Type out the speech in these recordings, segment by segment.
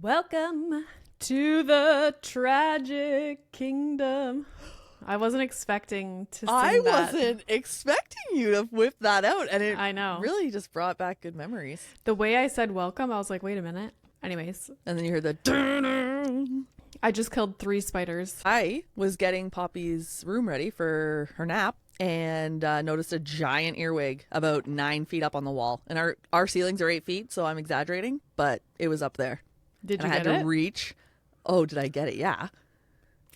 Welcome to the tragic kingdom. I wasn't expecting to sing I that. wasn't expecting you to whip that out, and it I know. really just brought back good memories. The way I said welcome, I was like, wait a minute. Anyways, And then you heard the I just killed 3 spiders. I was getting Poppy's room ready for her nap and noticed a giant earwig about 9 feet up on the wall. And our ceilings are 8 feet, so I'm exaggerating, but it was up there. Did you And I had get to it? reach. Oh, did I get it? Yeah.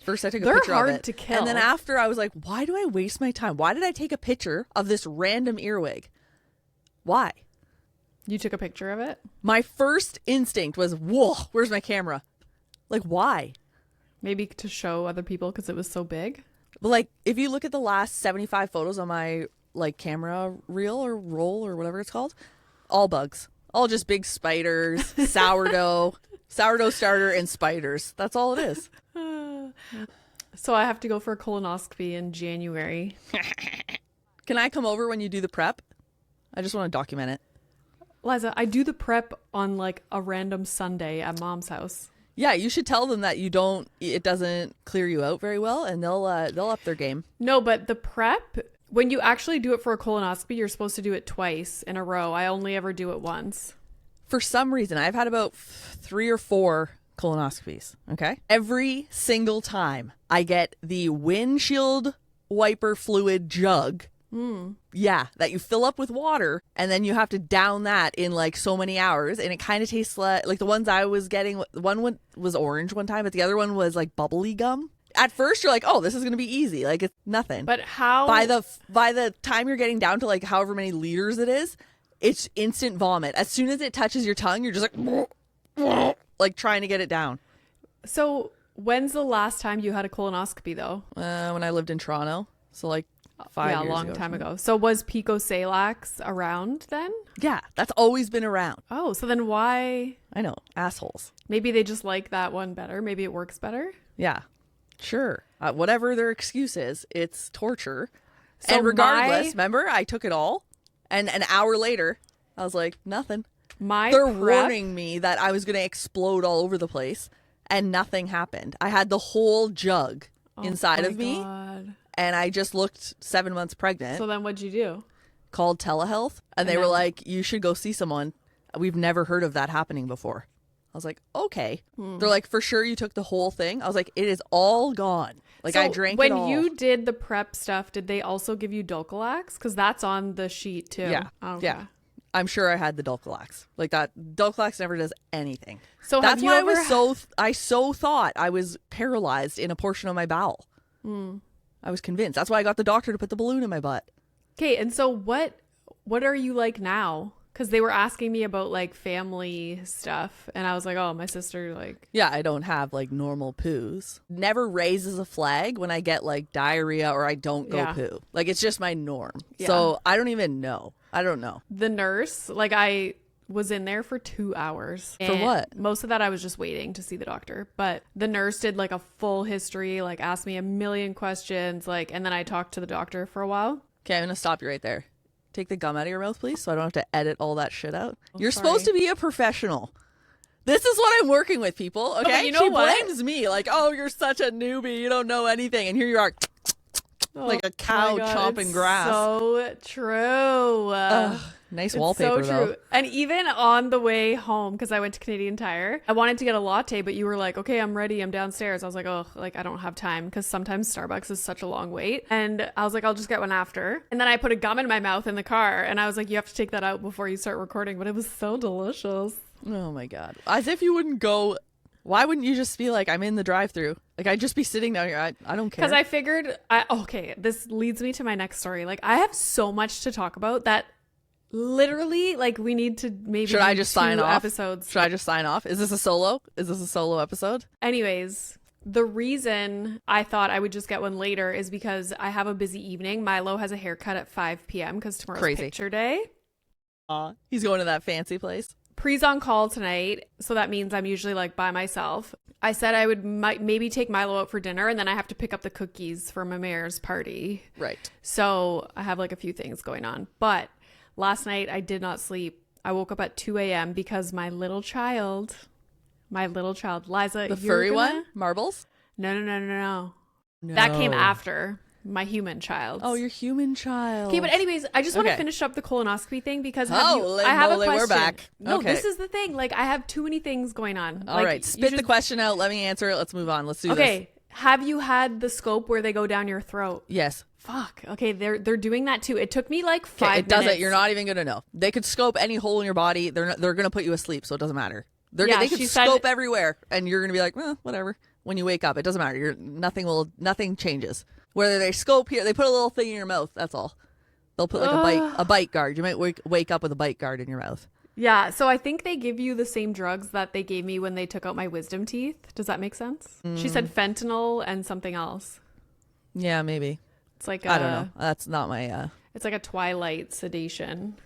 First I took a They're picture hard of it. to kill. And then after I was like, why do I waste my time? Why did I take a picture of this random earwig? Why? You took a picture of it? My first instinct was, whoa, where's my camera? Like, why? Maybe to show other people because it was so big. But like, if you look at the last 75 photos on my like camera reel or roll or whatever it's called, all bugs. All just big spiders, sourdough starter, and spiders. That's all it is. So I have to go for a colonoscopy in January. Can I come over when you do the prep? I just want to document it. Liza, I do the prep on like a random Sunday at mom's house. Yeah, you should tell them that it doesn't clear you out very well, and they'll up their game. No, but the prep, when you actually do it for a colonoscopy, you're supposed to do it twice in a row. I only ever do it once. For some reason, I've had about 3 or 4 colonoscopies, okay? Every single time I get the windshield wiper fluid jug. Yeah, that you fill up with water and then you have to down that in like so many hours, and it kind of tastes like the ones I was getting. One was orange one time, but the other one was like bubbly gum. At first you're like, oh, this is going to be easy. Like, it's nothing. But how? By the time you're getting down to like however many liters it is, it's instant vomit. As soon as it touches your tongue, you're just like trying to get it down. So when's the last time you had a colonoscopy though? When I lived in Toronto. So like 5 years a long time ago. So was Pico Salax around then? Yeah, that's always been around. Oh, so then why? I know, assholes. Maybe they just like that one better. Maybe it works better. Yeah, sure. Whatever their excuse is, it's torture. So and regardless, remember, I took it all, and an hour later, I was like, nothing. They're warning me that I was going to explode all over the place, and nothing happened. I had the whole jug inside of me. God. And I just looked 7 months pregnant. So then what'd you do? Called telehealth. And they were like, you should go see someone. We've never heard of that happening before. I was like, okay. They're like, for sure you took the whole thing? I was like, it is all gone. Like, so I drank it all. When you did the prep stuff, did they also give you Dulcolax? Because that's on the sheet too. Yeah. Okay. Yeah. I'm sure I had the Dulcolax. Like that. Dulcolax never does anything. So that's why I so thought I was paralyzed in a portion of my bowel. I was convinced. That's why I got the doctor to put the balloon in my butt. Okay, and so what are you like now? Because they were asking me about like family stuff, and I was like, oh, my sister like. Yeah, I don't have like normal poos. Never raises a flag when I get like diarrhea or I don't go poo. Like, it's just my norm. Yeah. So I don't even know. I don't know. The nurse, like, I was in there for 2 hours. For what? Most of that I was just waiting to see the doctor. But the nurse did like a full history, like asked me a million questions, like, and then I talked to the doctor for a while. Okay, I'm going to stop you right there. Take the gum out of your mouth, please, so I don't have to edit all that shit out. Oh, You're sorry. supposed to be a professional. This is what I'm working with, people. Okay, but you know she what? blames me like, oh, you're such a newbie, you don't know anything, and here you are, like a cow my God, chomping it's grass. So true. Nice It's wallpaper, so true. though. And even on the way home, because I went to Canadian Tire, I wanted to get a latte, but you were like, okay, I'm ready. I'm downstairs. I was like, oh, like I don't have time, because sometimes Starbucks is such a long wait. And I was like, I'll just get one after. And then I put a gum in my mouth in the car, and I was like, you have to take that out before you start recording. But it was so delicious. Oh my God. As if you wouldn't go. Why wouldn't you just be like, I'm in the drive-thru? Like, I'd just be sitting down here. I don't care. Because I figured, okay, this leads me to my next story. Like, I have so much to talk about that literally, like, we need to maybe Should I just sign off? Episodes. Should I just sign off? Is this a solo? Is this a solo episode? Anyways, the reason I thought I would just get one later is because I have a busy evening. Milo has a haircut at 5 p.m. because tomorrow's picture day. He's going to that fancy place. Pre's on call tonight, so that means I'm usually like by myself. I said I would maybe take Milo out for dinner, and then I have to pick up the cookies for my mayor's party. Right. So I have like a few things going on. But last night I did not sleep. I woke up at 2 a.m. because my little child My little child. Liza, The you're furry gonna... one? Marbles? No. That came after my human child. Oh, your human child. Okay, but anyways, I just want to Okay. finish up the colonoscopy thing because I Holy have a moly, question. we're back. No, Okay. this is the thing. Like, I have too many things going on. All like, right, spit the question out. Let me answer it. Let's move on. Let's do this. Okay, have you had the scope where they go down your throat? Yes. Fuck. Okay, they're doing that too. It took me like 5 Okay, minutes. it doesn't. You're not even gonna know. They could scope any hole in your body. They're gonna put you asleep, so it doesn't matter. Yeah, They could she said- scope everywhere, and you're gonna be like, well, whatever. When you wake up, it doesn't matter. Nothing changes. Whether they scope here, they put a little thing in your mouth. That's all. They'll put like a bite guard. You might wake up with a bite guard in your mouth. Yeah, so I think they give you the same drugs that they gave me when they took out my wisdom teeth. Does that make sense? She said fentanyl and something else. Yeah, maybe. It's like I don't know. That's not my. It's like a twilight sedation.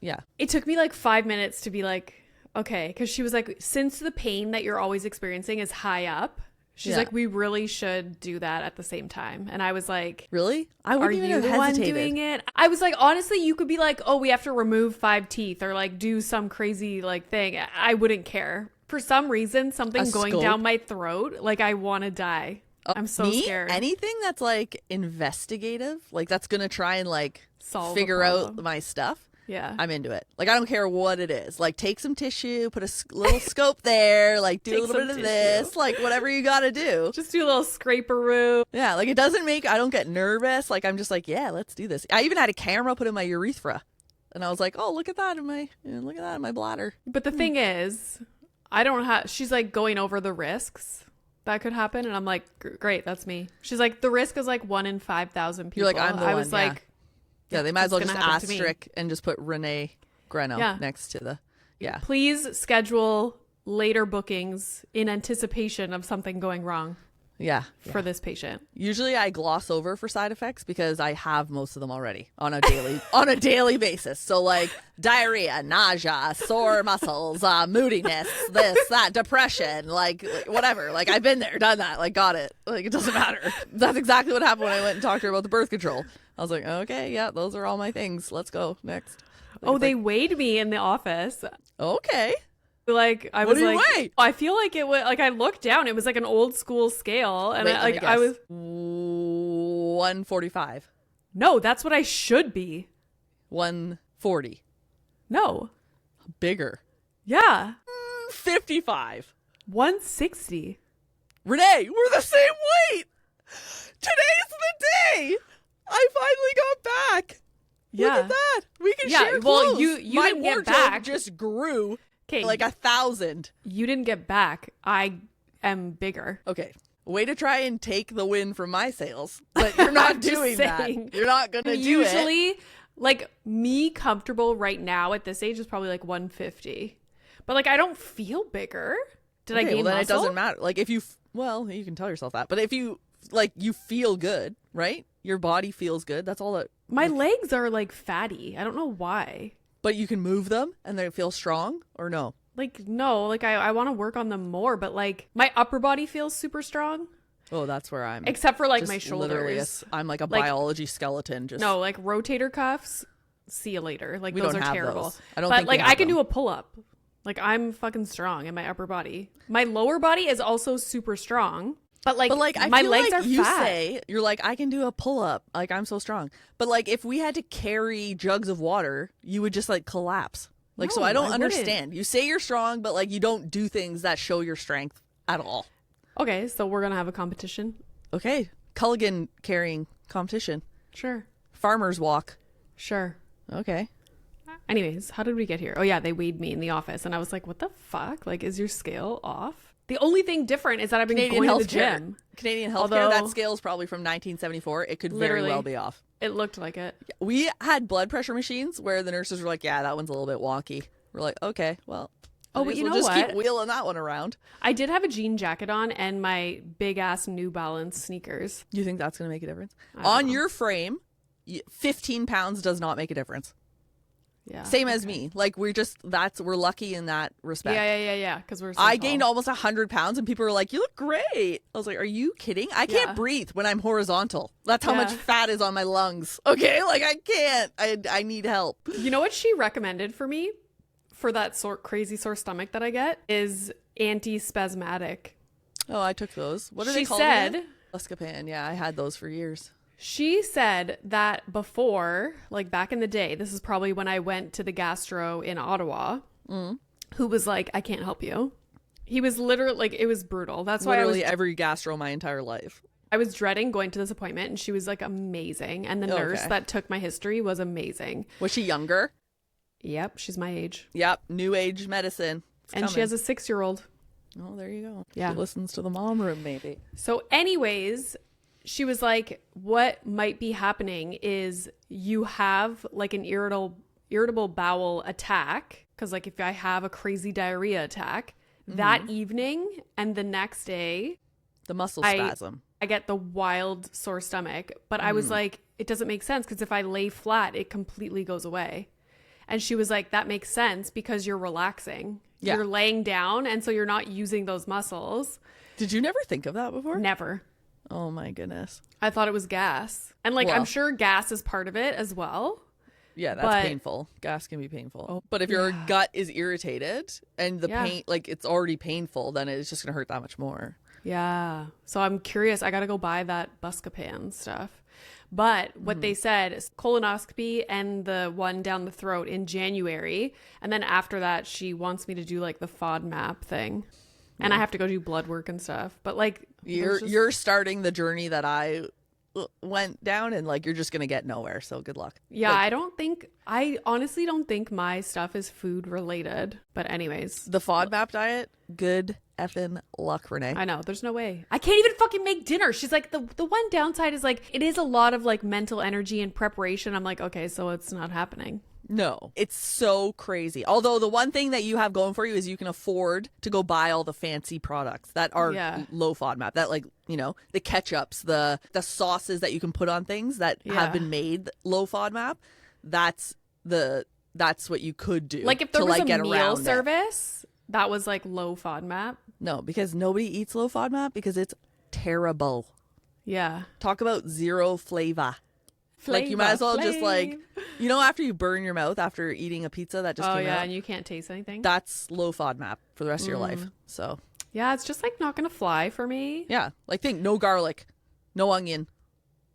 Yeah. It took me like 5 minutes to be like, okay, because she was like, since the pain that you're always experiencing is high up, she's like, we really should do that at the same time. And I was like, Really? I are wouldn't even you have the one hesitated. doing it? I was like, honestly, you could be like, oh, we have to remove 5 teeth or like do some crazy like thing. I wouldn't care. For some reason, something going scope? down my throat, like I want to die. I'm so Me? scared. Anything that's like investigative, like that's gonna try and like Solve a figure out problem. my stuff. Yeah. I'm into it. Like, I don't care what it is. Like, take some tissue, put a little scope there, like, do Take a little some bit of tissue. this, like, whatever you gotta do. Just do a little scraperoo. Yeah, like, it doesn't make, I don't get nervous. Like, I'm just like, yeah, let's do this. I even had a camera put in my urethra. And I was like, oh, look at that in my bladder. But the thing is, I don't have, she's like going over the risks that could happen. And I'm like, great, that's me. She's like, the risk is like 1 in 5,000 people. You're like, I'm the I one, was yeah. like, Yeah, they might as well it's just gonna happen to me. asterisk and just put Renee Greno Yeah. next to the, yeah. please schedule later bookings in anticipation of something going wrong Yeah. for this patient. Usually I gloss over for side effects because I have most of them already on a daily basis. So like diarrhea, nausea, sore muscles, moodiness, this, that, depression, like whatever. Like I've been there, done that, like got it. Like it doesn't matter. That's exactly what happened when I went and talked to her about the birth control. I was like, okay, yeah, those are all my things. Let's go next. Like, Oh, it's they like, weighed me in the office. okay. Like I What was do you like, weigh? I feel like it was like I looked down. It was like an old school scale, and Wait, I, let me like I guess. was 145, no. That's what I should be. 140, No, bigger, yeah, 55. 160. Renee, we're the same weight. Today's the day. I finally got back. Yeah. Look at that. We can Yeah, share well, clothes. you My didn't get wardrobe back. just grew Okay, like 1,000. you didn't get back. I am bigger. Okay. Way to try and take the win from my sales, but you're not I'm just doing saying. that. You're not going to do it. Usually, like me comfortable right now at this age is probably like 150. But like I don't feel bigger. Did I Okay, gain well, then muscle? it doesn't matter. Like if you, well, you can tell yourself that, but if you, like, you feel good, right? Your body feels good. That's all that. My legs are like fatty. I don't know why. But you can move them and they feel strong or no? Like no, like I want to work on them more, but like my upper body feels super strong, Oh, that's where I'm. except for like Just my literally shoulders. I'm like a Like- biology skeleton. Just No, like rotator cuffs. See you later. Like We those don't are have terrible. those. I don't but think we like have I can them. do a pull up. Like I'm fucking strong in my upper body. My lower body is also super strong. But like, I my feel legs like are you fat. say you're like I can do a pull up. Like I'm so strong. But like if we had to carry jugs of water, you would just like collapse. Like so No, I don't I understand. You say you're strong, but like you don't do things that show your strength at all. Okay, so we're gonna have a competition. Okay, Culligan carrying competition. Sure. Farmers walk. Sure. Okay. Anyways, how did we get here? Oh yeah, they weighed me in the office and I was like, what the fuck? Like, is your scale off? The only thing different is that I've been Canadian going to the healthcare. gym. Canadian healthcare. Although- That scale is probably from 1974. It could very Literally. well be off. It looked like it. We had blood pressure machines where the nurses were like, yeah, that one's a little bit wonky. We're like, okay, well. Oh, I but guess you we'll know just what? keep wheeling that one around. I did have a jean jacket on and my big ass New Balance sneakers. You think that's going to make a difference? I don't On know. your frame, 15 pounds does not make a difference. Yeah. Same as me. Like we're lucky in that respect. Yeah. Because we're so I tall. gained almost 100 pounds and people were like, you look great. I was like, are you kidding? I can't Yeah. breathe when I'm horizontal. That's how Yeah. much fat is on my lungs. Okay. Like I can't, I need help. You know what she recommended for me for that crazy sore stomach that I get is anti-spasmodic. Oh, I took those. What are they She called? said, Buscopan. Yeah, I had those for years. she said that before, like back in the day, this is probably when I went to the gastro in Ottawa, who was like, I can't help you. He was literally like, it was brutal. That's why Literally every gastro my entire life. I was dreading going to this appointment, and she was like amazing. And the nurse that took my history was amazing. Was she younger? Yep, she's my age. Yep, new age medicine. And she has a 6-year-old. Oh, there you go. Yeah. She listens to the mom room, maybe. So anyways, she was like, what might be happening is you have like an irritable bowel attack. Because like if I have a crazy diarrhea attack that evening and the next day, the muscle spasm. I get the wild sore stomach. But I was like, it doesn't make sense because if I lay flat, it completely goes away. And she was like, that makes sense because you're relaxing. Yeah. You're laying down. And so you're not using those muscles. Did you never think of that before? Never. Oh my goodness. I thought it was gas. And like, I'm sure gas is part of it as well. Yeah, that's painful. Gas can be painful. Oh, but if your gut is irritated and the pain, like it's already painful, then it's just going to hurt that much more. Yeah. So I'm curious. I got to go buy that Buscopan stuff. But what they said is colonoscopy and the one down the throat in January. And then after that, she wants me to do like the FODMAP thing. And I have to go do blood work and stuff. But like, you're starting the journey that I went down, and like you're just gonna get nowhere, so good luck. Yeah, like, I honestly don't think my stuff is food related, but anyways, the FODMAP diet, good effing luck, Renee. I know, there's no way I can't even fucking make dinner. She's like, the one downside is like it is a lot of like mental energy and preparation. I'm like, okay, so it's not happening. No, it's so crazy. Although the one thing that you have going for you is you can afford to go buy all the fancy products that are low FODMAP. That like, you know, the ketchups, the sauces that you can put on things that have been made low FODMAP. That's what you could do. Like if there was a meal service that was like low FODMAP. No, because nobody eats low FODMAP because it's terrible. Yeah. Talk about zero flavor. Like you might as well just like, you know, after you burn your mouth after eating a pizza that just came out. And you can't taste anything. That's low FODMAP for the rest of your life. So yeah, it's just like not gonna fly for me. Yeah, like think no garlic, no onion.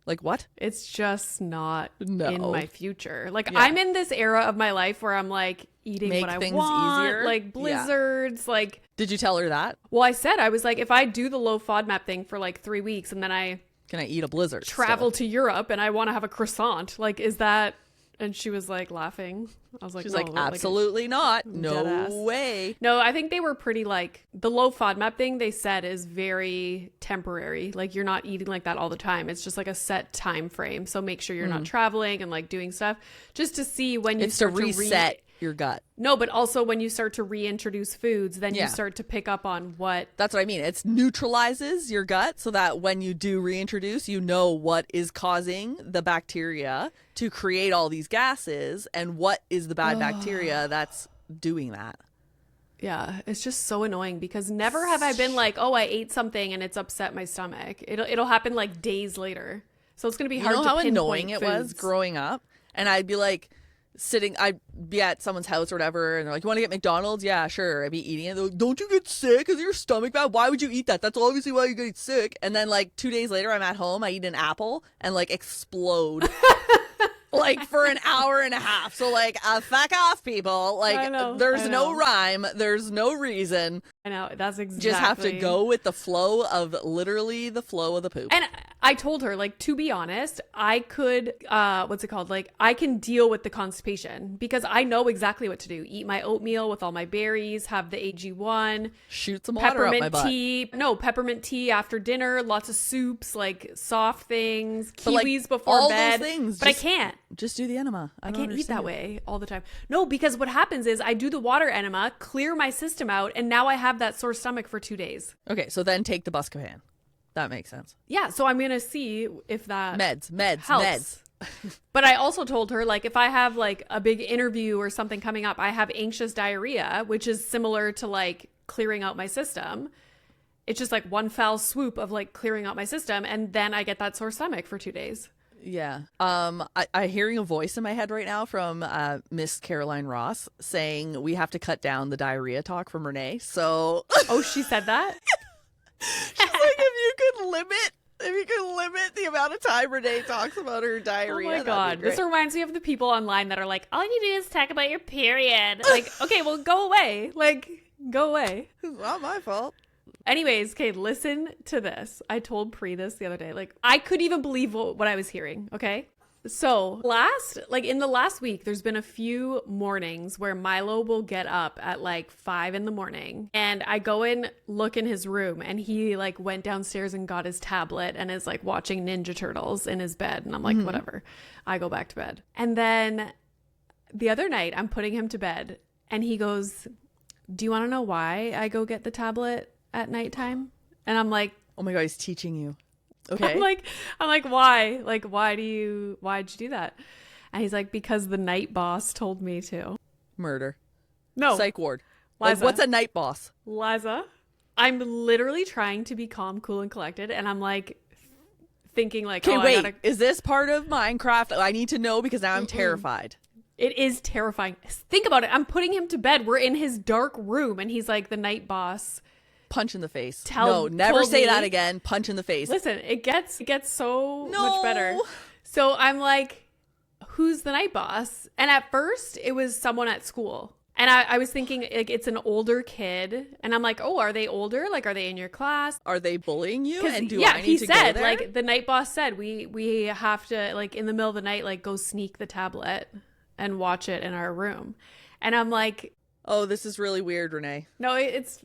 Like what? It's just not in my future. Like I'm in this era of my life where I'm like eating what I want, easier. Like blizzards. Like, did you tell her that? Well, I said I was like, if I do the low FODMAP thing for like 3 weeks and then can I eat a blizzard? Travel to Europe and I want to have a croissant. Like, is that? And she was like laughing. I was like, she's like, absolutely not. No way. No, I think they were pretty like the low FODMAP thing they said is very temporary. Like you're not eating like that all the time. It's just like a set time frame. So make sure you're not traveling and like doing stuff just to see when you start to reset your gut. No, but also when you start to reintroduce foods, then you start to pick up on what. That's what I mean. It neutralizes your gut so that when you do reintroduce, you know what is causing the bacteria to create all these gases and what is the bad bacteria that's doing that. Yeah, it's just so annoying because never have I been like, oh, I ate something and it's upset my stomach. It'll happen like days later. So it's going to be hard to pinpoint. You know how annoying it foods. was growing up? And I'd be like, I'd be at someone's house or whatever, and they're like, you want to get McDonald's? Yeah, sure. I'd be eating it. They're like, don't you get sick because your stomach bad? Why would you eat that? That's obviously why you get sick. And then like 2 days later, I'm at home, I eat an apple and like explode. Like for an hour and a half. So like, fuck off, people. Like there's no rhyme. There's no reason. I know. That's exactly. Just have to go with the flow of literally the flow of the poop. And I told her, like, to be honest, I could, what's it called? Like, I can deal with the constipation because I know exactly what to do. Eat my oatmeal with all my berries, have the AG1. Shoot some water up my butt. Tea. No, peppermint tea after dinner, lots of soups, like soft things, kiwis like, before all bed. Those things, but I can't. Just do the enema. I can't eat that way all the time. No, because what happens is I do the water enema, clear my system out, and now I have that sore stomach for 2 days. Okay, so then take the Buscopan. That makes sense. Yeah, so I'm going to see if that meds. But I also told her, like, if I have like a big interview or something coming up, I have anxious diarrhea, which is similar to like clearing out my system. It's just like one foul swoop of like clearing out my system, and then I get that sore stomach for 2 days. Yeah. I hearing a voice in my head right now from Miss Caroline Ross saying we have to cut down the diarrhea talk from Renee. So Oh, she said that? she's like, if you could limit the amount of time Renee talks about her diarrhea. Oh my God. This reminds me of the people online that are like, all you do is talk about your period. Like, okay, well, go away. Like, go away. It's not my fault. Anyways, okay, listen to this. I told Pri this the other day. Like, I couldn't even believe what I was hearing, okay? So, in the last week, there's been a few mornings where Milo will get up at like 5 a.m. and I go and look in his room and he like went downstairs and got his tablet and is like watching Ninja Turtles in his bed. And I'm like, whatever. I go back to bed. And then the other night, I'm putting him to bed and he goes, do you want to know why I go get the tablet at nighttime? And I'm like, oh my God, he's teaching you. Okay. I'm like, why? Like, why'd you do that? And he's like, because the night boss told me to. Murder. No. Psych ward. Liza. Like, what's a night boss? Liza, I'm literally trying to be calm, cool, and collected. And I'm like, thinking like, okay, wait, I gotta... is this part of Minecraft? I need to know because now I'm terrified. It is terrifying. Think about it. I'm putting him to bed. We're in his dark room and he's like the night boss. Punch in the face. No, never say that again. Punch in the face. Listen, it gets so much better. So I'm like, who's the night boss? And at first it was someone at school. And I was thinking like it's an older kid. And I'm like, oh, are they older? Like, are they in your class? Are they bullying you? And do yeah, I need to go there? Like the night boss said, we have to like in the middle of the night, like go sneak the tablet and watch it in our room. And I'm like, oh, this is really weird, Renee. no, it's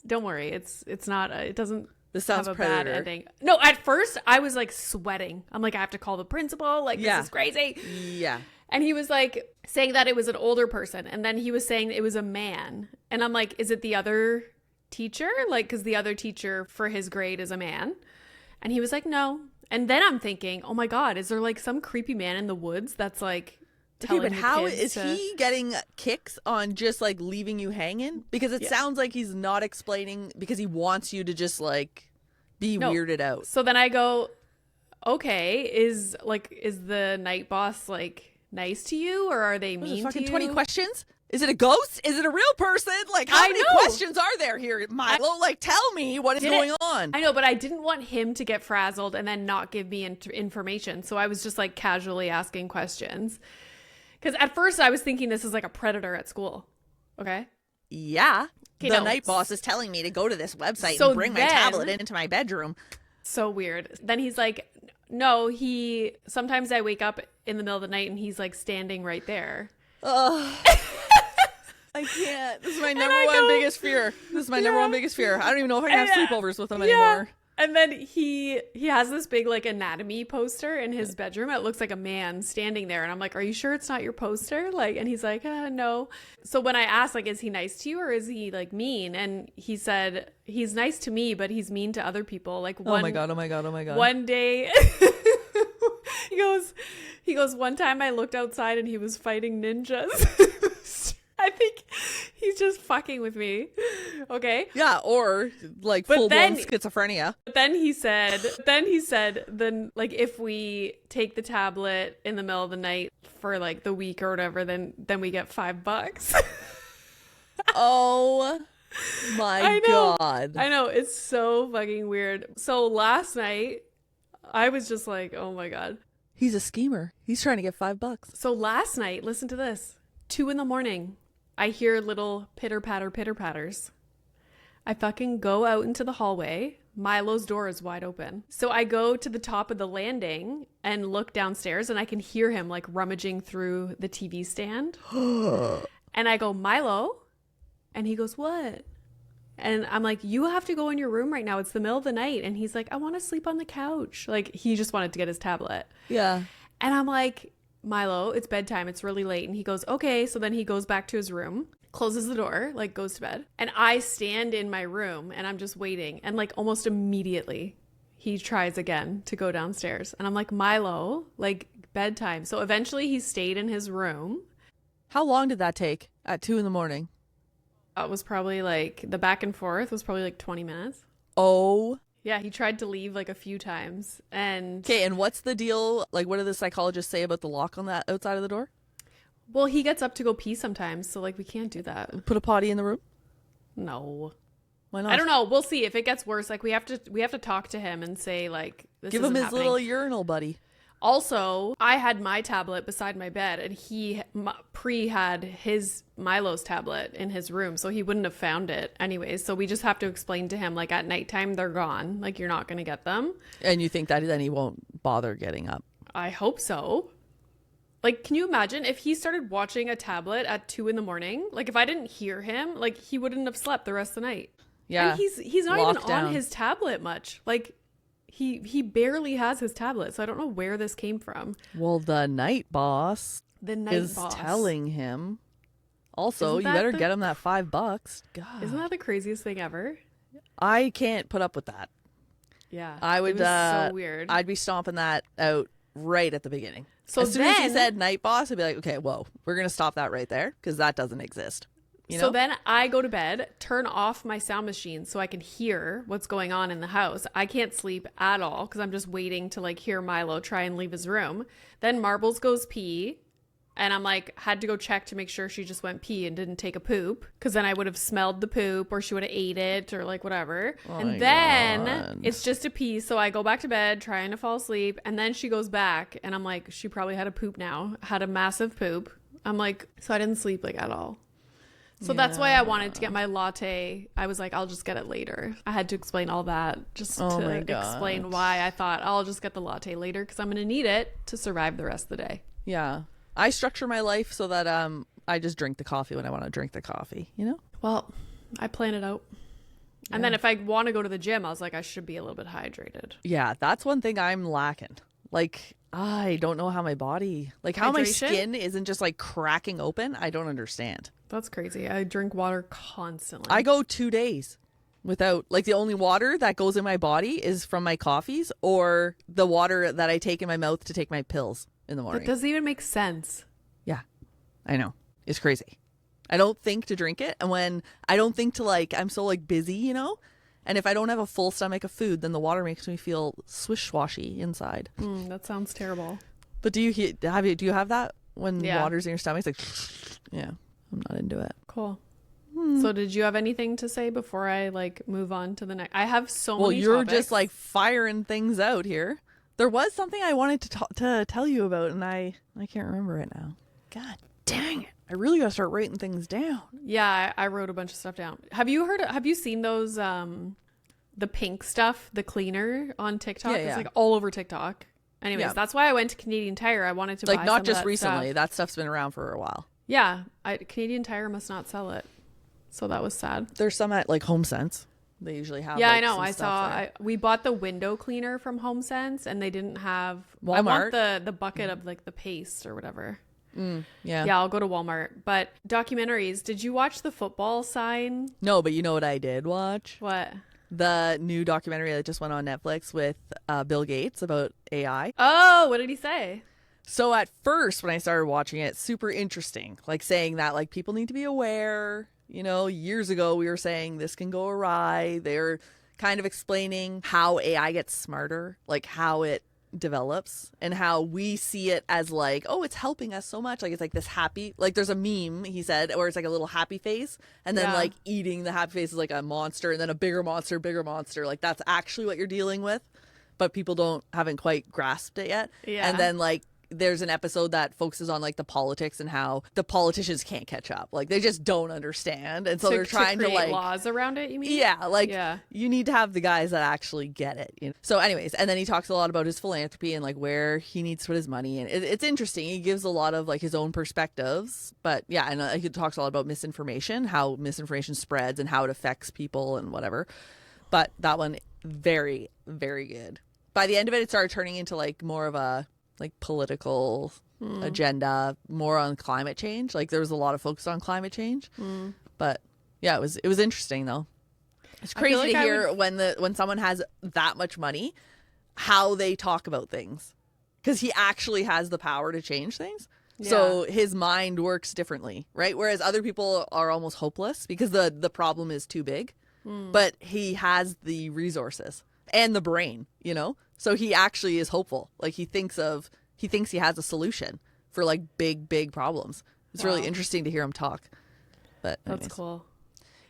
don't worry. It's not, it doesn't This sounds have a predator. bad ending. No, at first I was like sweating. I'm like, I have to call the principal. Like, this is crazy. Yeah. And he was like saying that it was an older person. And then he was saying it was a man. And I'm like, is it the other teacher? Like, because the other teacher for his grade is a man. And he was like, no. And then I'm thinking, oh my God, is there like some creepy man in the woods that's like telling but the how kids is he getting kicks on just like leaving you hanging? Because it sounds like he's not explaining because he wants you to just like be weirded out. So then I go, okay, is the night boss like nice to you or are they mean to you? 20 questions? Is it a ghost? Is it a real person? Like, how many questions are there here, Milo? Like, tell me what is going on. I know, but I didn't want him to get frazzled and then not give me information. So I was just like casually asking questions. Because at first I was thinking this is like a predator at school. Okay? Yeah. The night boss is telling me to go to this website and bring my tablet into my bedroom. So weird. Then he's like, no, sometimes I wake up in the middle of the night and he's like standing right there. I can't. This is my number one biggest fear. I don't even know if I can have sleepovers with him anymore. And then he has this big like anatomy poster in his bedroom. It looks like a man standing there. And I'm like, are you sure it's not your poster? Like, and he's like, no. So when I asked, like, is he nice to you or is he like mean? And he said, he's nice to me, but he's mean to other people. Like, oh my God. One day he goes, one time I looked outside and he was fighting ninjas. I think he's just fucking with me. Okay. Yeah, or like full-blown schizophrenia. But then he said, then like if we take the tablet in the middle of the night for like the week or whatever, then we get $5. Oh my God. I know. It's so fucking weird. So last night I was just like, oh my God. He's a schemer. He's trying to get $5. So last night, listen to this. 2 a.m, I hear little pitter-patters. I fucking go out into the hallway. Milo's door is wide open. So I go to the top of the landing and look downstairs and I can hear him like rummaging through the TV stand. And I go, Milo? And he goes, what? And I'm like, you have to go in your room right now. It's the middle of the night. And he's like, I want to sleep on the couch. Like, he just wanted to get his tablet. Yeah. And I'm like, Milo, it's bedtime. It's really late. And he goes, okay. So then he goes back to his room, closes the door, like goes to bed. And I stand in my room and I'm just waiting. And like almost immediately he tries again to go downstairs. And I'm like, Milo, like bedtime. So eventually he stayed in his room. How long did that take at 2 a.m? It was probably like the back and forth was probably like 20 minutes. Oh Yeah, he tried to leave like a few times. And Okay, and what's the deal? Like, what do the psychologists say about the lock on that outside of the door? well, he gets up to go pee sometimes, so like we can't do that. Put a potty in the room? No. Why not? I don't know. We'll see if it gets worse. Like we have to talk to him and say like this Give him isn't his happening. little urinal buddy. Also, I had my tablet beside my bed, and he had his Milo's tablet in his room, so he wouldn't have found it anyways. So we just have to explain to him, like, at nighttime, they're gone. Like, you're not going to get them. And you think that then he won't bother getting up? I hope so. Like, can you imagine if he started watching a tablet at 2 a.m? Like, if I didn't hear him, like, he wouldn't have slept the rest of the night. Yeah. And he's not even Lockdown. on his tablet much. Like, he barely has his tablet, so I don't know where this came from. Well, the night boss The night is boss. telling him. Also, Isn't you that better the- get him that $5. God. Isn't that the craziest thing ever? I can't put up with that. Yeah. I would It was so weird. I'd be stomping that out right at the beginning. So as soon as he then- said night boss, I'd be like, okay, whoa, we're going to stop that right there because that doesn't exist. You know? So then I go to bed, turn off my sound machine so I can hear what's going on in the house. I can't sleep at all because I'm just waiting to like hear Milo try and leave his room. Then Marbles goes pee, and I'm like, had to go check to make sure she just went pee and didn't take a poop, because then I would have smelled the poop or she would have ate it or like whatever. Oh my and then God. it's just a pee. So I go back to bed trying to fall asleep, and then she goes back and I'm like, she probably had a poop now, had a massive poop. I'm like, so I didn't sleep like at all. So that's why I wanted to get my latte. I was like, I'll just get it later. I had to explain all that just Oh to my God. explain why I thought I'll just get the latte later because I'm going to need it to survive the rest of the day. Yeah. I structure my life so that I just drink the coffee when I want to drink the coffee, you know? Well, I plan it out. And then if I want to go to the gym, I was like, I should be a little bit hydrated. Yeah, that's one thing I'm lacking. Like, I don't know how my body, like how my Hydration? skin isn't just like cracking open. I don't understand. That's crazy. I drink water constantly. I go 2 days without, like, the only water that goes in my body is from my coffees or the water that I take in my mouth to take my pills in the That morning. doesn't even make sense. Yeah, I know. It's crazy. I don't think to drink it. And when I don't think to, like, I'm so, like, busy, you know? And if I don't have a full stomach of food, then the water makes me feel swish-washy inside. That sounds terrible. But do you have that when Yeah. water's in your stomach? It's like, yeah, I'm not into it. Cool. So did you have anything to say before I like move on to the next? I have so Well, many you're topics. just like firing things out here. There was something I wanted to tell you about, and I can't remember it now. God dang it! I really gotta start writing things down. Yeah, I wrote a bunch of stuff down. Have you seen those the pink stuff, the cleaner on TikTok? Yeah, It's yeah. like all over TikTok. Anyways, Yeah. that's why I went to Canadian Tire. I wanted to Like buy not some just of that recently. stuff. That stuff's been around for a while. Yeah, Canadian Tire must not sell it. So that was sad. There's some at like HomeSense. They usually have. Yeah, like, I know. some I stuff saw. there. We bought the window cleaner from HomeSense, and they didn't have. I Walmart? want the bucket of like the paste or whatever. Yeah. Yeah, I'll go to Walmart. But documentaries. Did you watch the football sign? No, but you know what I did watch? What? The new documentary that just went on Netflix with Bill Gates about AI. Oh, what did he say? So at first, when I started watching it, super interesting. Like saying that like people need to be aware. You know, years ago we were saying this can go awry. They're kind of explaining how AI gets smarter, like how it develops and how we see it as like, oh, it's helping us so much. Like it's like this happy, like there's a meme he said, where it's like a little happy face, and then Yeah. like eating the happy face is like a monster, and then a bigger monster. Like that's actually what you're dealing with, but people haven't quite grasped it yet. Yeah. And then like there's an episode that focuses on like the politics and how the politicians can't catch up. Like they just don't understand. And so they're trying to create like laws around it, you mean? yeah, like Yeah. you need to have the guys that actually get it. You know? So anyways, and then he talks a lot about his philanthropy and like where he needs to put his money. And it's interesting. He gives a lot of like his own perspectives. But yeah, and he talks a lot about misinformation, how misinformation spreads and how it affects people and whatever. But that one, very, very good. By the end of it, it started turning into like more of a like political agenda, more on climate change. Like there was a lot of focus on climate change. But yeah, it was interesting though. It's I feel crazy to like I hear when someone has that much money, how they talk about things, because he actually has the power to change things. So his mind works differently, right? Whereas other people are almost hopeless because the problem is too big, but he has the resources. and the brain, you know? So he actually is hopeful. Like he thinks he has a solution for like big problems. It's really interesting to hear him talk. But anyways. That's cool.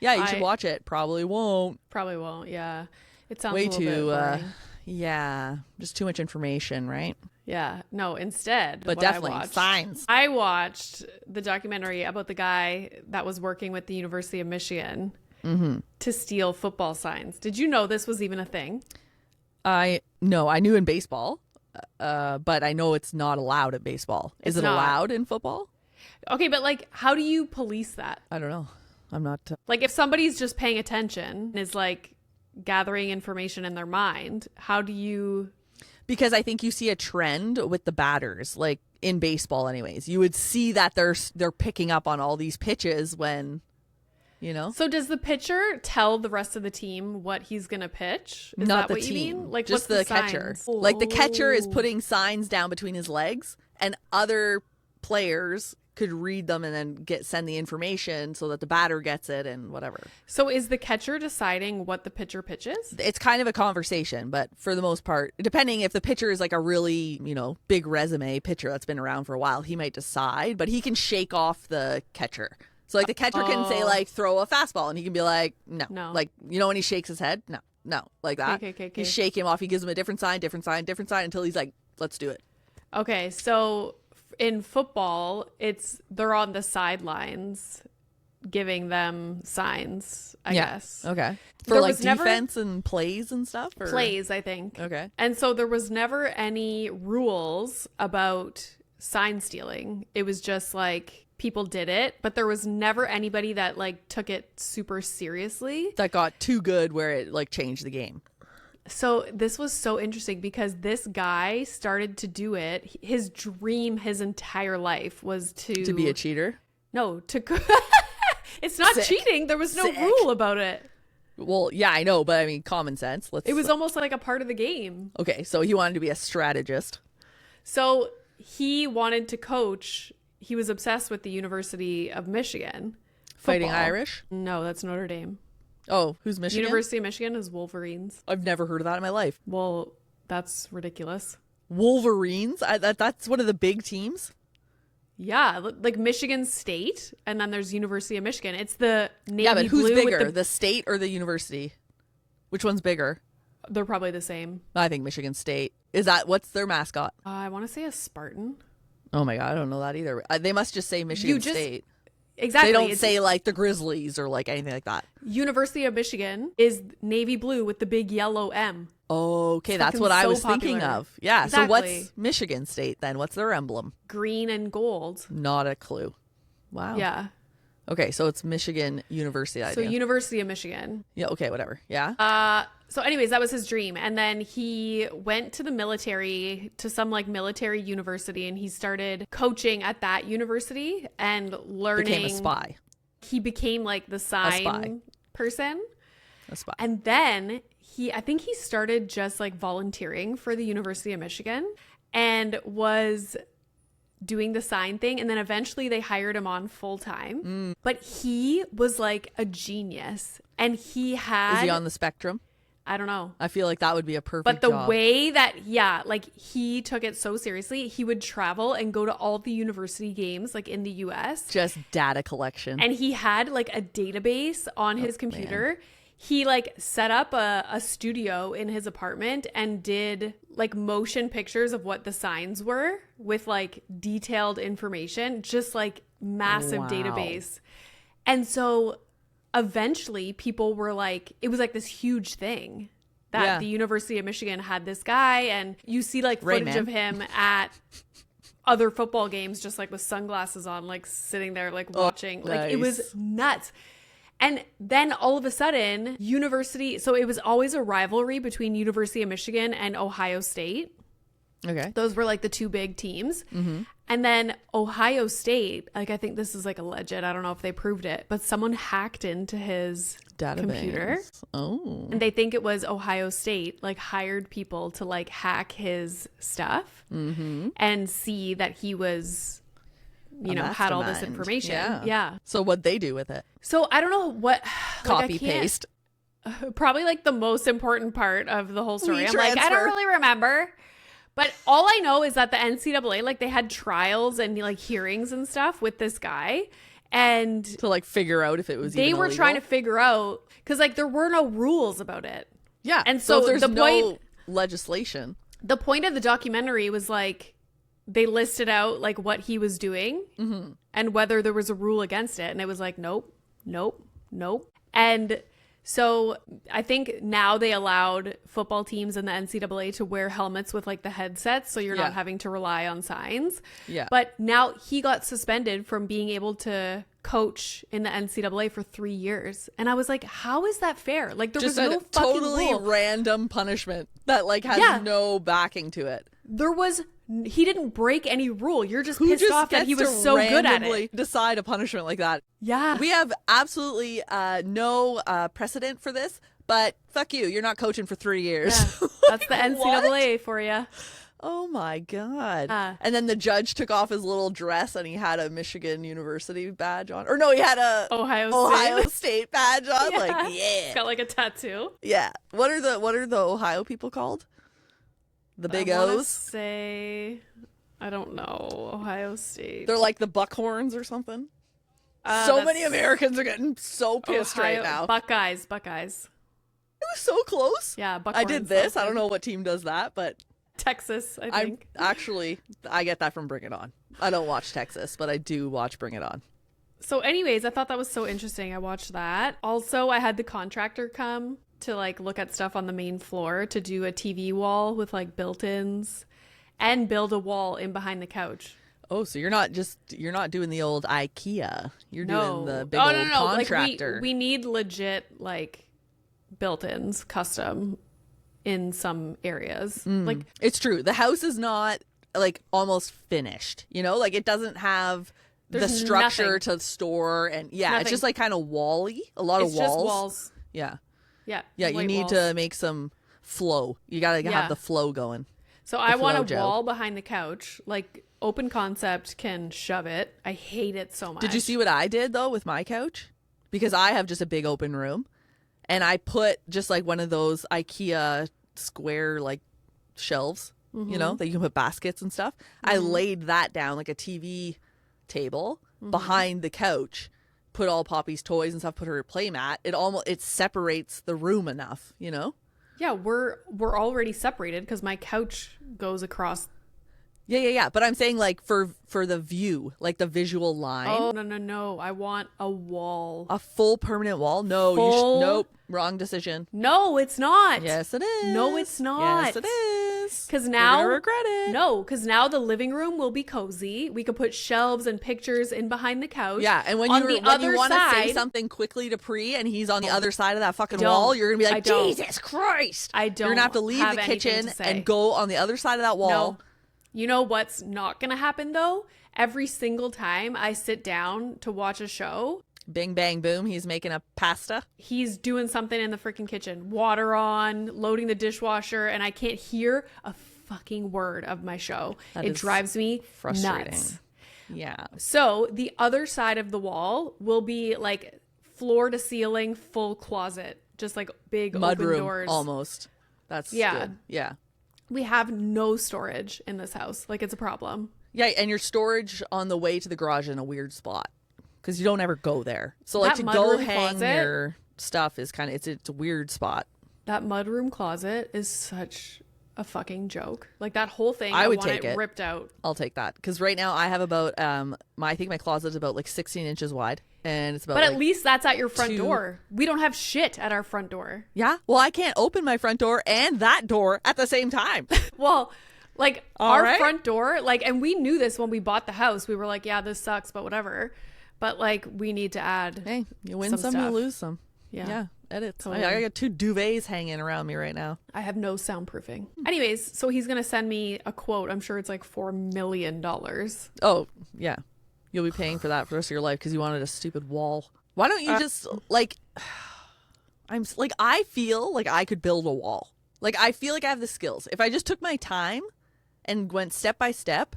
Yeah, you should watch it. Probably won't. Probably won't. Yeah. It sounds way a little too bit boring. Yeah, just too much information, right? Yeah. No, instead. But definitely signs. I watched the documentary about the guy that was working with the University of Michigan to steal football signs. Did you know this was even a thing? I knew in baseball, but I know it's not allowed at baseball. Is it allowed in football? Okay, but like, how do you police that? I don't know. I'm not. Like, if somebody's just paying attention and is like gathering information in their mind, how do you? Because I think you see a trend with the batters, like in baseball, anyways. You would see that they're picking up on all these pitches when, you know. So does the pitcher tell the rest of the team what he's gonna pitch? Is not that the what team, you mean? Like, just what's the catcher. Like the catcher is putting signs down between his legs, and other players could read them and then send the information so that the batter gets it and whatever. So is the catcher deciding what the pitcher pitches? It's kind of a conversation, but for the most part, depending if the pitcher is like a really, you know, big resume pitcher that's been around for a while, he might decide, but he can shake off the catcher. So like the catcher can say like throw a fastball and he can be like, no. Like, you know, when he shakes his head, no, like that. Okay. You shake him off. He gives him a different sign until he's like, let's do it. Okay. So in football, they're on the sidelines giving them signs, I guess. Okay. For like defense and plays and stuff? Or? Plays, I think. Okay. And so there was never any rules about sign stealing. It was just like people did it, but there was never anybody that like took it super seriously. That got too good where it like changed the game. So this was so interesting because this guy started to do it. His dream his entire life was to be a cheater? No, it's not cheating. There was no rule about it. Well, yeah, I know, but I mean, common sense. It was almost like a part of the game. Okay, so he wanted to be a strategist. So he wanted to coach. He was obsessed with the University of Michigan. Fighting Football. Irish? No, that's Notre Dame. Oh, who's Michigan? University of Michigan is Wolverines. I've never heard of that in my life. Well, that's ridiculous. Wolverines? That's one of the big teams? Yeah, like Michigan State, and then there's University of Michigan. It's the navy Yeah, but who's blue bigger, with the state or the university? Which one's bigger? They're probably the same. I think Michigan State. What's their mascot? I want to say a Spartan. Oh my God, I don't know that either. They must just say Michigan State. Exactly. They don't say like the Grizzlies or like anything like that. University of Michigan is navy blue with the big yellow M. Okay, that's what I was thinking of. Yeah, exactly. So what's Michigan State then? What's their emblem? Green and gold. Not a clue. Wow. Yeah. Okay, so it's Michigan University. So University of Michigan. Yeah, okay, whatever. Yeah. So anyways, that was his dream. And then he went to the military, to some like military university, and he started coaching at that university and learning. Became a spy. He became like the sign person. A spy. And then I think he started just like volunteering for the University of Michigan and was doing the sign thing. And then eventually they hired him on full time. But he was like a genius. And is he on the spectrum? I don't know. I feel like that would be a perfect job. Way that, like he took it so seriously, he would travel and go to all the university games like in the US. Just data collection. And he had like a database on his computer. Man. He like set up a studio in his apartment and did like motion pictures of what the signs were with like detailed information, just like massive database. And so eventually people were like, it was like this huge thing that the University of Michigan had this guy, and you see like footage of him at other football games just like with sunglasses on, like sitting there like watching. Like it was nuts. And then all of a sudden so it was always a rivalry between University of Michigan and Ohio State. Okay. Those were like the two big teams. Mm-hmm. And then Ohio State, like I think this is like alleged, I don't know if they proved it, but someone hacked into his computer. Oh. And they think it was Ohio State, like hired people to like hack his stuff and see that he was, had all this information. Yeah. So what'd they do with it? So I don't know what. Copy paste. probably like the most important part of the whole story. I'm like, I transfer. don't really remember. But all I know is that the NCAA, like they had trials and like hearings and stuff with this guy. And to like figure out if it was they even were illegal. trying to figure out, because like there were no rules about it. Yeah. And so if there's the no point, legislation. the point of the documentary was like, they listed out like what he was doing and whether there was a rule against it. And it was like, nope, nope, nope. And so I think now they allowed football teams and the NCAA to wear helmets with like the headsets. So you're not having to rely on signs. Yeah. But now he got suspended from being able to coach in the NCAA for 3 years. And I was like, how is that fair? Like there Just was no a fucking totally rule. random punishment that like has no backing to it. He didn't break any rule. You're just Who pissed just off that gets he was to so good at randomly it. decide a punishment like that? Yeah. We have absolutely no precedent for this, but fuck you. You're not coaching for 3 years. Yeah. That's the NCAA for you. Oh my God. And then the judge took off his little dress and he had a Michigan University badge on. Or no, he had a Ohio State badge on. Yeah. Like, It's got like a tattoo. Yeah. What are the Ohio people called? The big I wanna O's? say, I don't know. Ohio State. They're like the Buckhorns or something. So that's many Americans are getting so pissed right now. Buckeyes. It was so close. Yeah, I Buckhorns. did this. I don't know what team does that, but Texas, I think. I get that from Bring It On. I don't watch Texas, but I do watch Bring It On. So anyways, I thought that was so interesting. I watched that. Also, I had the contractor come to like look at stuff on the main floor to do a TV wall with like built-ins and build a wall in behind the couch. Oh, so you're not doing the old IKEA. You're doing the big Oh, old no. contractor. Like we need legit like built-ins custom in some areas. Like It's true. The house is not like almost finished, you know, like it doesn't have the There's structure nothing. to store. And yeah, Nothing. it's just like kind of wall-y, a lot it's of walls. just walls. Yeah. Yeah. Yeah. You white need walls. to make some flow. You got to Yeah. have the flow going. So I want a flojo. wall behind the couch, like open concept can shove it. I hate it so much. Did you see what I did though with my couch? Because I have just a big open room and I put just like one of those IKEA square like shelves, you know, that you can put baskets and stuff. I laid that down like a TV table behind the couch, put all Poppy's toys and stuff, put her play mat. It separates the room enough, you know? Yeah, we're already separated because my couch goes across. Yeah. But I'm saying like for the view, like the visual line. Oh, no. I want a wall. A full permanent wall? No, nope. Wrong decision. No, it's not. Yes, it is. No, it's not. Yes, it is. Because now, you're gonna regret it. No, because now the living room will be cozy. We could put shelves and pictures in behind the couch. Yeah, and when you want to say something quickly to Pri and he's on the other side of that fucking wall, you're gonna be like, Jesus Christ! I don't. You're gonna have to leave the kitchen and go on the other side of that wall. No. You know what's not gonna happen though? Every single time I sit down to watch a show, bing bang boom, he's making a pasta. He's doing something in the freaking kitchen. Water on, loading the dishwasher, and I can't hear a fucking word of my show. It drives me frustrating. Nuts. Yeah. So the other side of the wall will be like floor to ceiling, full closet. Just like big open mudroom doors. Almost. That's Yeah. good. Yeah. We have no storage in this house. Like it's a problem. Yeah, and your storage on the way to the garage in a weird spot because you don't ever go there. So like That to go mudroom hang closet- your stuff is kind of it's a weird spot. That mudroom closet is such a fucking joke. Like that whole thing, I would want take it. ripped out. I'll take that because right now I have about I think my closet is about like 16 inches wide and it's about. But like, at least that's at your front 2 door. We don't have shit at our front door. Yeah. Well, I can't open my front door and that door at the same time. Well, like All our right. front door, like, and we knew this when we bought the house. We were like, yeah, this sucks, but whatever. But like, we need to add. Hey, you win some some, you stuff. lose some. Yeah. Edits. Totally. I got 2 duvets hanging around me right now. I have no soundproofing. Anyways, so he's going to send me a quote. I'm sure it's like $4 million. Oh, yeah. You'll be paying for that for the rest of your life because you wanted a stupid wall. Why don't you just like I feel like I could build a wall. Like I feel like I have the skills. If I just took my time and went step by step.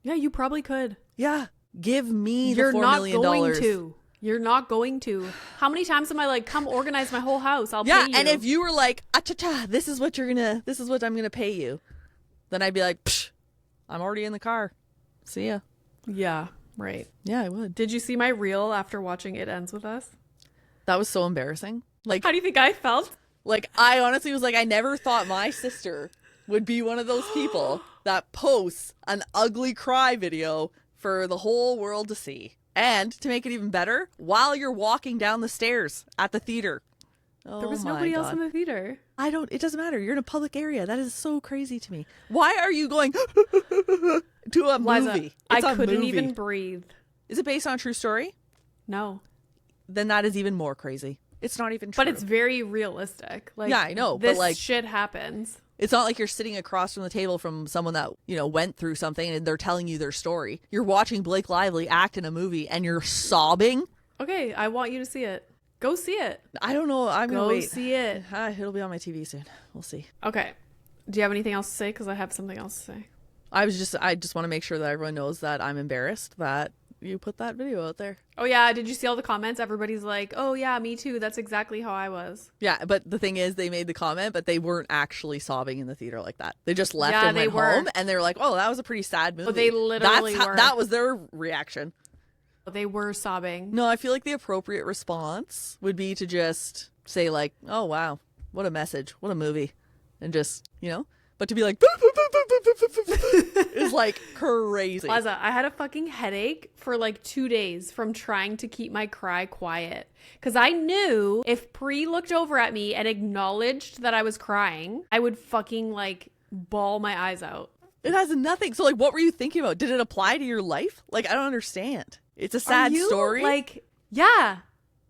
Yeah, you probably could. Yeah. Give me You're the $4 not million. going to. You're not going to. How many times am I like, come organize my whole house? I'll pay you. And if you were like, ah-cha-cha, this is what I'm gonna pay you, then I'd be like, psh, I'm already in the car. See ya. Yeah, right. Yeah, I would. Did you see my reel after watching It Ends With Us? That was so embarrassing. Like, how do you think I felt? Like, I honestly was like, I never thought my sister would be one of those people that posts an ugly cry video for the whole world to see. And to make it even better, while you're walking down the stairs at the theater. Oh, there was nobody else in the theater. It doesn't matter. You're in a public area. That is so crazy to me. Why are you going to a movie? I couldn't even breathe. Is it based on a true story? No. Then that is even more crazy. It's not even true. But it's very realistic. Like, yeah, I know. This but like, shit happens. It's not like you're sitting across from the table from someone that, went through something and they're telling you their story. You're watching Blake Lively act in a movie and you're sobbing. Okay, I want you to see it. Go see it. I don't know. I'm going to wait. Go see it. It'll be on my TV soon. We'll see. Okay. Do you have anything else to say? Because I have something else to say. I just want to make sure that everyone knows that I'm embarrassed that you put that video out there. Oh yeah, did you see all the comments? Everybody's like, oh yeah, me too. That's exactly how I was. Yeah, but the thing is, they made the comment, but they weren't actually sobbing in the theater like that. They just left and went home, and they were like, oh, that was a pretty sad movie. Oh, they literally were. That was their reaction. They were sobbing. No, I feel like the appropriate response would be to just say like, oh wow, what a message, what a movie, and just, but to be like is like crazy. Liza, I had a fucking headache for like 2 days from trying to keep my cry quiet. Because I knew if Pri looked over at me and acknowledged that I was crying, I would fucking like bawl my eyes out. It has nothing. So like, what were you thinking about? Did it apply to your life? Like, I don't understand. It's a sad story. Like, yeah.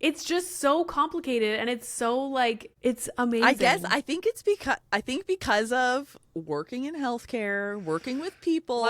It's just so complicated and it's so like, it's amazing. I think because of working in healthcare, working with people,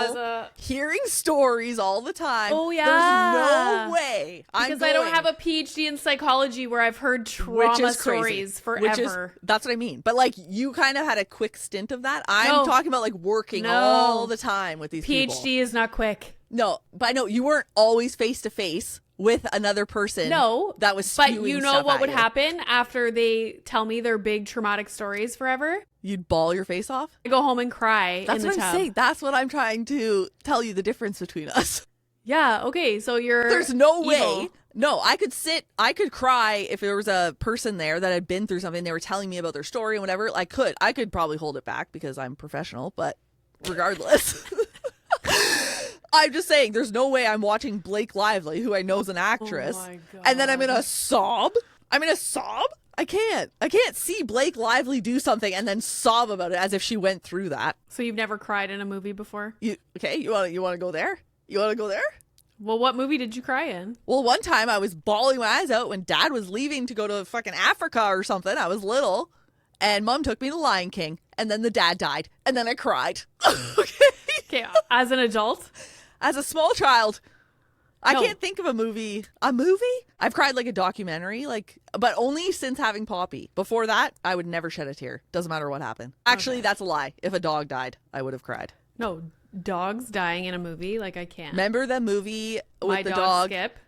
hearing stories all the time. Oh yeah. There's no way. Because I don't have a PhD in psychology where I've heard trauma stories forever. That's what I mean. But like, you kind of had a quick stint of that. I'm talking about like working all the time with these people. PhD is not quick. No, but I know you weren't always face to face with another person. No, that was spewing but you know what would you. happen after they tell me their big traumatic stories forever? You'd bawl your face off? I go home and cry. That's in the what I'm tub. saying. That's what I'm trying to tell you, the difference between us. Yeah, okay, so you're There's no evil. way. No, I could cry if there was a person there that had been through something, they were telling me about their story and whatever. I could probably hold it back because I'm professional, but regardless. I'm just saying, there's no way I'm watching Blake Lively, who I know is an actress, and then I'm gonna sob. I can't see Blake Lively do something and then sob about it as if she went through that. So you've never cried in a movie before? You want to go there? You want to go there? Well, what movie did you cry in? Well, one time I was bawling my eyes out when Dad was leaving to go to fucking Africa or something. I was little, and Mom took me to Lion King, and then the dad died, and then I cried. Okay, as an adult? As a small child, I can't think of a movie. A movie? I've cried like a documentary, but only since having Poppy. Before that, I would never shed a tear. Doesn't matter what happened. Actually, that's a lie. If a dog died, I would have cried. No, dogs dying in a movie, like I can't. Remember the movie with My the dog Skip?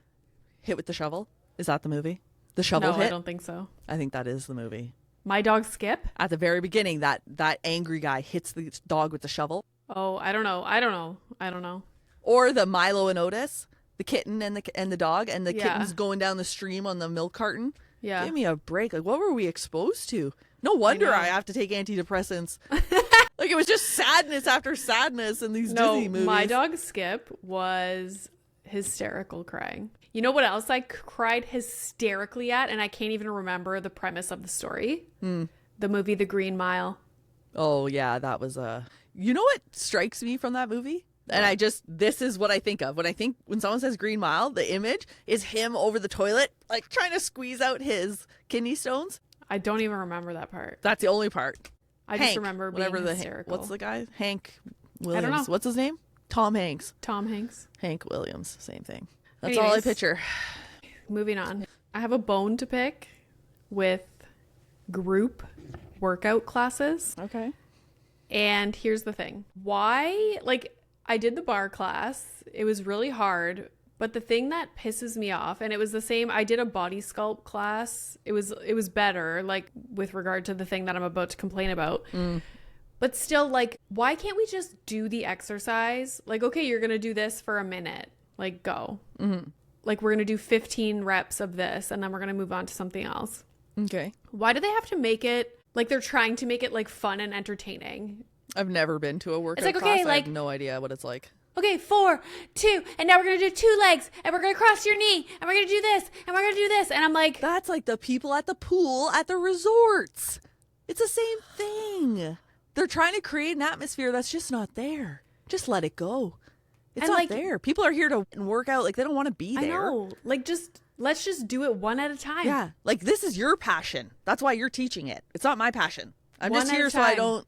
Hit with the shovel? Is that the movie? The shovel hit? No, I don't think so. I think that is the movie. My Dog Skip? At the very beginning, that angry guy hits the dog with the shovel. Oh, I don't know. Or the Milo and Otis, the kitten and the dog, and the kitten's going down the stream on the milk carton. Yeah. Give me a break. Like, what were we exposed to? No wonder I have to take antidepressants. Like, it was just sadness after sadness in these Disney movies. My Dog Skip was hysterical crying. You know what else I cried hysterically at? And I can't even remember the premise of the story. The movie The Green Mile. Oh, yeah, that was You know what strikes me from that movie? And this is what I think of. When someone says Green Mile, the image is him over the toilet, like trying to squeeze out his kidney stones. I don't even remember that part. That's the only part. I just remember being hysterical. What's the guy? Hank Williams. I don't know. What's his name? Tom Hanks. Hank Williams. Same thing. That's all I picture. Moving on. I have a bone to pick with group workout classes. Okay. And here's the thing. Why, I did the bar class. It was really hard, But the thing that pisses me off, and it was the same, I did a body sculpt class. It was better, like with regard to the thing that I'm about to complain about. But still, like, why can't we just do the exercise? Like, okay, you're going to do this for a minute. Like, go. Like, we're going to do 15 reps of this, and then we're going to move on to something else. Okay. Why do they have to make it, like, they're trying to make it, like, fun and entertaining? I've never been to a workout like, class. okay, I like, have no idea what it's like. Okay, 4, 2, and now we're going to do 2 legs, and we're going to cross your knee, and we're going to do this, and we're going to do this. And I'm like... That's like the people at the pool at the resorts. It's the same thing. They're trying to create an atmosphere that's just not there. Just let it go. It's not there. People are here to work out. Like, they don't want to be there. I know. Like, let's just do it one at a time. Yeah. Like, this is your passion. That's why you're teaching it. It's not my passion. I'm just here so I don't,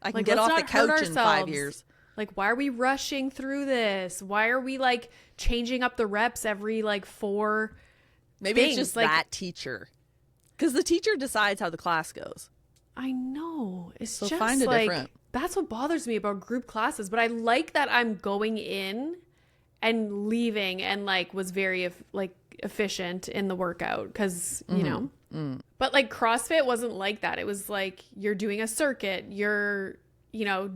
I can get off the couch in 5 years. Like, why are we rushing through this? Why are we, like, changing up the reps every, like, 4 Maybe things? It's just like, that teacher. Because the teacher decides how the class goes. I know. It's so just, find a like, different... That's what bothers me about group classes. But I like that I'm going in and leaving and, like, was very, efficient in the workout. Because, you know. But, like, CrossFit wasn't like that. It was, like, you're doing a circuit. You're,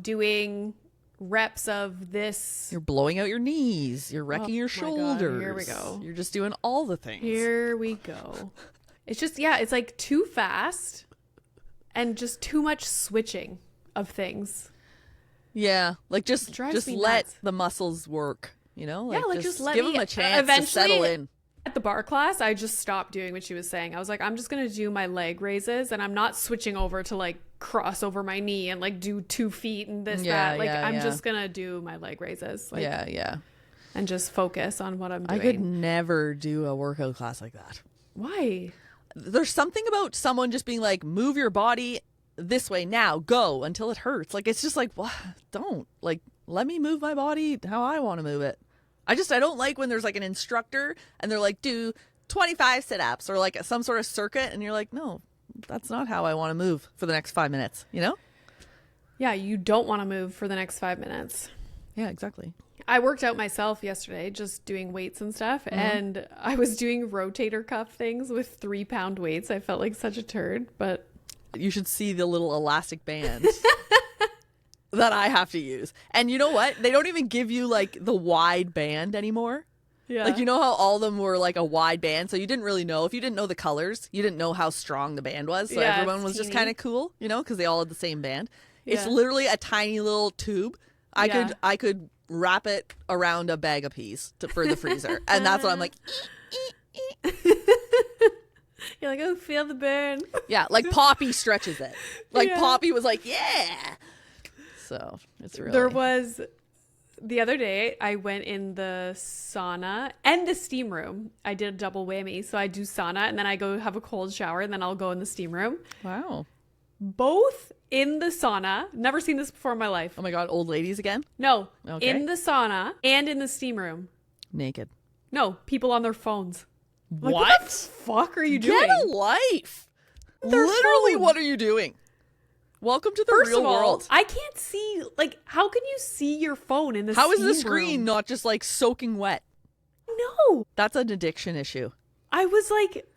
doing... reps of this. You're blowing out your knees. You're wrecking your shoulders. God, here we go. You're just doing all the things. Here we go. It's just, it's like too fast and just too much switching of things. Yeah. Like just let the muscles work, Like just let give me, them a chance to settle in. At the bar class, I just stopped doing what she was saying. I was like, I'm just going to do my leg raises and I'm not switching over to like cross over my knee and like do 2 feet and this, that. Like, I'm just going to do my leg raises. Like, and just focus on what I'm doing. I could never do a workout class like that. Why? There's something about someone just being like, move your body this way now, go until it hurts. Like, it's just like, what? Don't. Like, let me move my body how I want to move it. I don't like when there's like an instructor and they're like, do 25 sit-ups or like some sort of circuit. And you're like, no, that's not how I want to move for the next 5 minutes, Yeah, you don't want to move for the next 5 minutes. Yeah, exactly. I worked out myself yesterday, just doing weights and stuff. And I was doing rotator cuff things with 3-pound weights. I felt like such a turd, but... You should see the little elastic band. That I have to use. And you know what? They don't even give you like the wide band anymore. Yeah. Like, how all of them were like a wide band. So you didn't really know. If you didn't know the colors, you didn't know how strong the band was. So everyone was just kind of cool, because they all had the same band. Yeah. It's literally a tiny little tube. I could wrap it around a bag of peas for the freezer. And that's what I'm like. You're like, oh, feel the burn. Yeah. Like Poppy stretches it. Like Poppy was like, yeah. So it's really... There was the other day I went in the sauna and the steam room. I did a double whammy. So I do sauna and then I go have a cold shower and then I'll go in the steam room. Wow. Both in the sauna. Never seen this before in my life. Oh my God. Old ladies again? No. Okay. In the sauna and in the steam room. Naked. No. People on their phones. What? Like, what the fuck are you doing? Get a life. Literally, phone. What are you doing? Welcome to the First real of all, world. I can't see, like, how can you see your phone in the How is the steam screen room? not just like soaking wet? No. That's an addiction issue. I was like,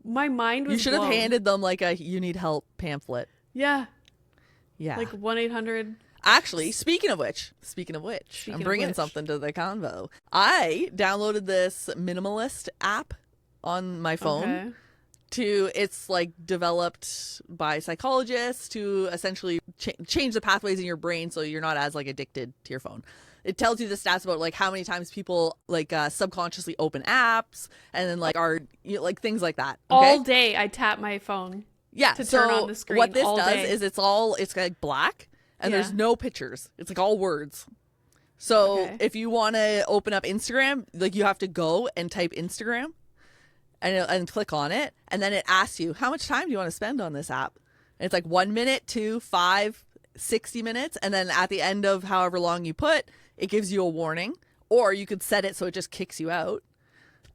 my mind was You should have blown. handed them like a you need help pamphlet. Yeah. Yeah. Like 1-800. Actually, speaking of which, I'm bringing something to the convo. I downloaded this minimalist app on my phone. Okay. It's like developed by psychologists to essentially change the pathways in your brain so you're not as like addicted to your phone. It tells you the stats about like how many times people like subconsciously open apps and then like are like things like that. Okay? All day I tap my phone. Yeah. To turn on the screen. What this all does day. is it's like black and there's no pictures. It's like all words. So if you want to open up Instagram, like you have to go and type Instagram. And click on it, and then it asks you, how much time do you want to spend on this app? And it's like 1 minute, 2, 5, 60 minutes, and then at the end of however long you put, it gives you a warning, or you could set it so it just kicks you out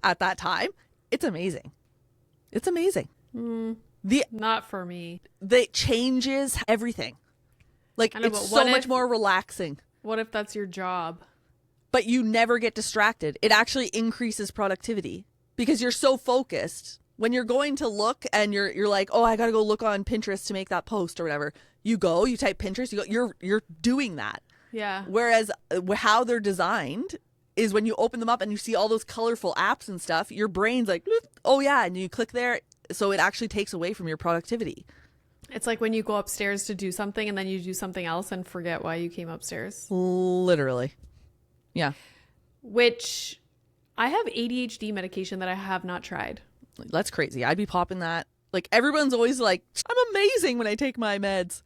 at that time. It's amazing. It's amazing. Not for me. It changes everything. Like, it's so much more relaxing. What if that's your job? but you never get distracted. It actually increases productivity because you're so focused. When you're going to look and you're like, oh, I got to go look on Pinterest to make that post or whatever. You type Pinterest, you're doing that. Yeah. Whereas how they're designed is when you open them up and you see all those colorful apps and stuff, your brain's like, oh yeah, and you click there. So it actually takes away from your productivity. It's like when you go upstairs to do something and then you do something else and forget why you came upstairs. Literally. Yeah. Which I have ADHD medication that I have not tried. That's crazy. I'd be popping that. Like everyone's always like, I'm amazing when I take my meds.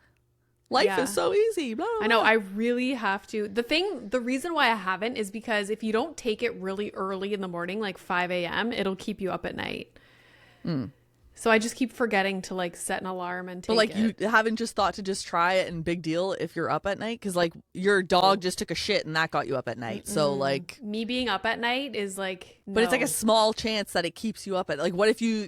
Life is so easy. Blah, blah, blah. I know. I really have to. The reason why I haven't is because if you don't take it really early in the morning, like 5 a.m., it'll keep you up at night. So I just keep forgetting to like set an alarm and take it. But like you haven't just thought to just try it and big deal if you're up at night? Because like your dog just took a shit and that got you up at night. So like. Me being up at night is like. But it's like a small chance that it keeps you up at. Like what if you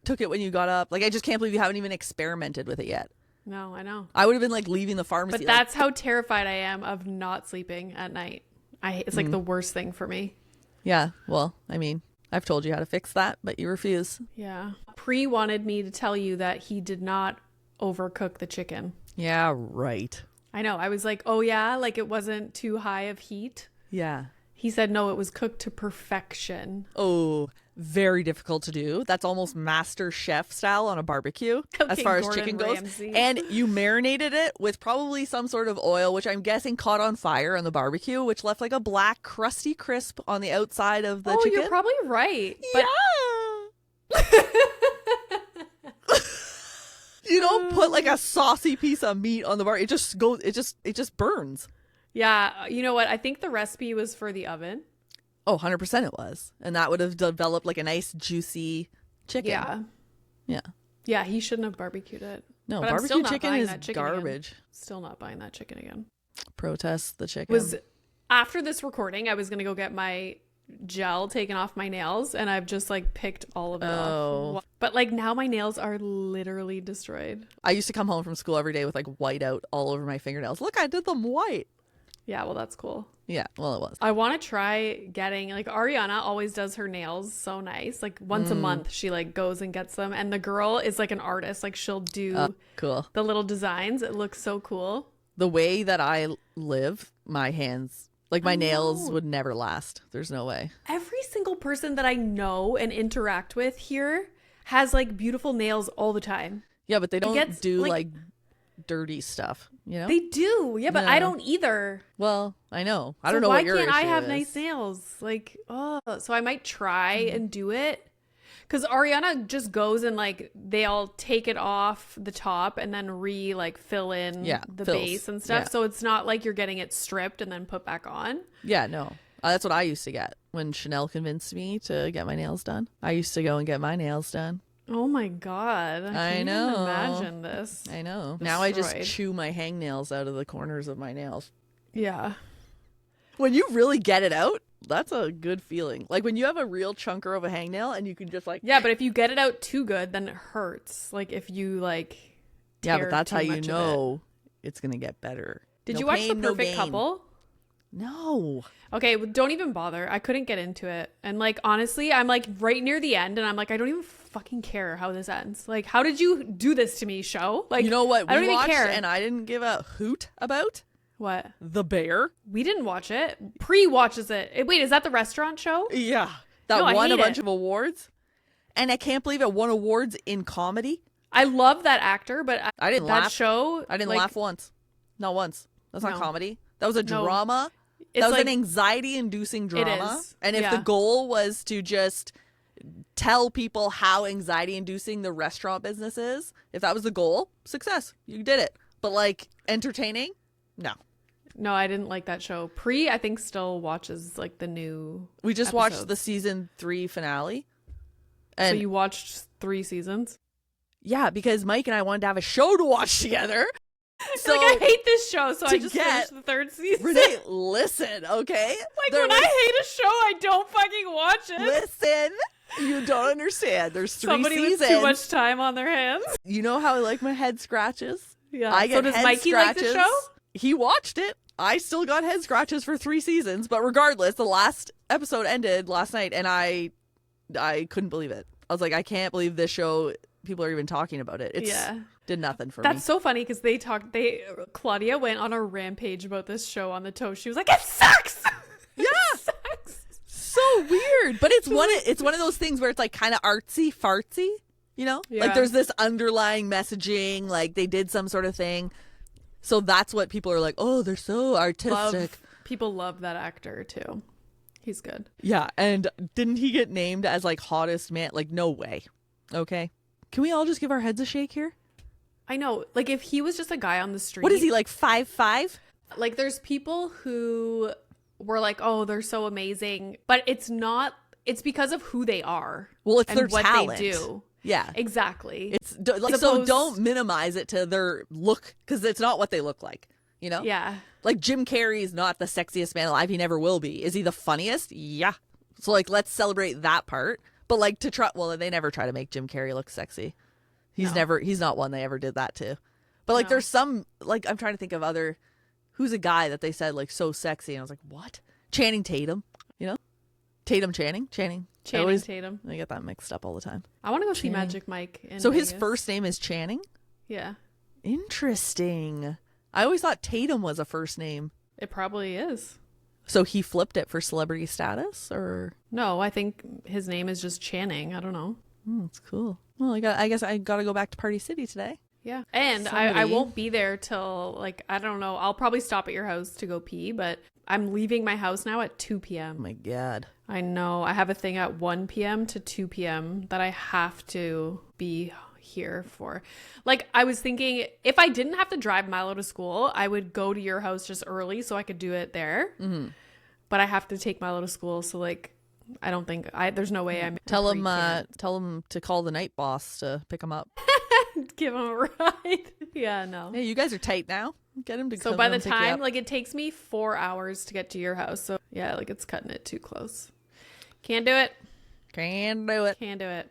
took it when you got up? Like I just can't believe you haven't even experimented with it yet. No, I know. I would have been like leaving the pharmacy. But that's how terrified I am of not sleeping at night. It's like the worst thing for me. Yeah. Well, I mean, I've told you how to fix that, but you refuse. Yeah. Pre wanted me to tell you that he did not overcook the chicken. Yeah, right. I know. I was like, oh yeah, like it wasn't too high of heat. Yeah. He said, no, it was cooked to perfection. Oh, very difficult to do. That's almost Master Chef style on a barbecue as far as chicken goes. And you marinated it with probably some sort of oil, which I'm guessing caught on fire on the barbecue, which left like a black crusty crisp on the outside of the chicken. You're probably right. But... Yeah. You don't put like a saucy piece of meat on the bar. It just goes, it just burns. Yeah. You know what? I think the recipe was for the oven. Oh, 100% it was. And that would have developed like a nice juicy chicken. Yeah. Yeah. Yeah, he shouldn't have barbecued it. No, but barbecue chicken is garbage. Again. Still not buying that chicken again. Protest the chicken. After this recording, I was going to go get my gel taken off my nails and I've just like picked all of it off. But like now my nails are literally destroyed. I used to come home from school every day with like white out all over my fingernails. Look, I did them white. Yeah, well, that's cool. Yeah, well, it was. I want to try getting, like, Ariana always does her nails so nice. Like, once a month, she, like, goes and gets them. And the girl is, like, an artist. Like, she'll do cool. The little designs. It looks so cool. The way that I live, my hands, like, my nails would never last. There's no way. Every single person that I know and interact with here has, like, beautiful nails all the time. Yeah, but they don't do, like dirty stuff, you know? They do. Yeah, but I don't either. Well, I know. I don't know what your issue is. Why can't I have nice nails? Like, so I might try and do it. Because Ariana just goes and like they'll take it off the top and then fill in the base and stuff. Yeah. So it's not like you're getting it stripped and then put back on. Yeah, no. That's what I used to get when Chanel convinced me to get my nails done. I used to go and get my nails done. Oh my God. I know. Even imagine this. I know. Now I just chew my hangnails out of the corners of my nails. Yeah. When you really get it out, that's a good feeling. Like when you have a real chunker of a hangnail and you can just like. Yeah, but if you get it out too good, then it hurts. Like if you like. Yeah, but that's how you know it's going to get better. Did you watch The Perfect Couple? No. Okay, well, don't even bother. I couldn't get into it. And like, honestly, I'm like right near the end and I'm like, I don't even fucking care how this ends. Like, how did you do this to me, show? Like, you know what? I don't even care. And I didn't give a hoot about. What? The Bear. We didn't watch it. Pre watches it. Wait, is that the restaurant show? Yeah. That won a bunch of awards. And I can't believe it won awards in comedy. I love that actor, but I didn't laugh. That show. I didn't laugh once. Not once. That's not comedy. That was a drama. That was an anxiety-inducing drama. It is. And if the goal was to just tell people how anxiety-inducing the restaurant business is, if that was the goal, success. You did it. But like entertaining? No. No, I didn't like that show. Pre, I think, still watches like the new. We just watched the season 3 finale. And so you watched 3 seasons? Yeah, because Mike and I wanted to have a show to watch together. So like, I hate this show, so I just finished the 3rd season. Renee, listen, okay? Like when I hate a show, I don't fucking watch it. Listen, you don't understand. There's 3 Somebody seasons. with too much time on their hands. You know how I like my head scratches? Yeah. I get so does head Mikey scratches. like the show? He watched it. I still got head scratches for 3 seasons, but regardless, the last episode ended last night, and I couldn't believe it. I was like, I can't believe this show, people are even talking about it. It's did nothing for me. That's so funny because Claudia went on a rampage about this show on the Toast. She was like, it sucks. Yeah. It sucks. So weird. But it's one of those things where it's like kind of artsy fartsy, you know? Yeah. Like there's this underlying messaging, like they did some sort of thing. So that's what people are like, oh, they're so artistic. People love that actor too. He's good. Yeah. And didn't he get named as like hottest man? Like, no way. Okay. Can we all just give our heads a shake here? I know. Like if he was just a guy on the street. What is he, like 5'5"? Like there's people who were like, oh, they're so amazing. But it's not. It's because of who they are. Well, it's and their what talent. they do. Yeah. Exactly. It's like, so don't minimize it to their look, because it's not what they look like, you know? Yeah. Like Jim Carrey is not the sexiest man alive. He never will be. Is he the funniest? Yeah. So like, let's celebrate that part. But like they never try to make Jim Carrey look sexy. He's not one they ever did that to. But like there's some, like I'm trying to think of who's a guy that they said like so sexy. And I was like, what? Channing Tatum, you know? Channing Tatum. I get that mixed up all the time. I want to go see Magic Mike in So Vegas. his first name is Channing? Yeah. Interesting. I always thought Tatum was a first name. It probably is. So he flipped it for celebrity status, or? No, I think his name is just Channing. I don't know. That's cool. Well, I guess I got to go back to Party City today. Yeah. And I won't be there till like, I don't know. I'll probably stop at your house to go pee, but I'm leaving my house now at 2 p.m. Oh my God. I know. I have a thing at 1 p.m. to 2 p.m. that I have to be here for. Like, I was thinking if I didn't have to drive Milo to school, I would go to your house just early so I could do it there. Mm-hmm. But I have to take Milo to school. So like, I don't think there's no way I'm tell him to call the night boss to pick him up. Give him a ride. Yeah, no. Hey, you guys are tight now. Get him to So by the time, like, it takes me 4 hours to get to your house. So yeah, like it's cutting it too close. Can't do it. Can't do it. Can't do it.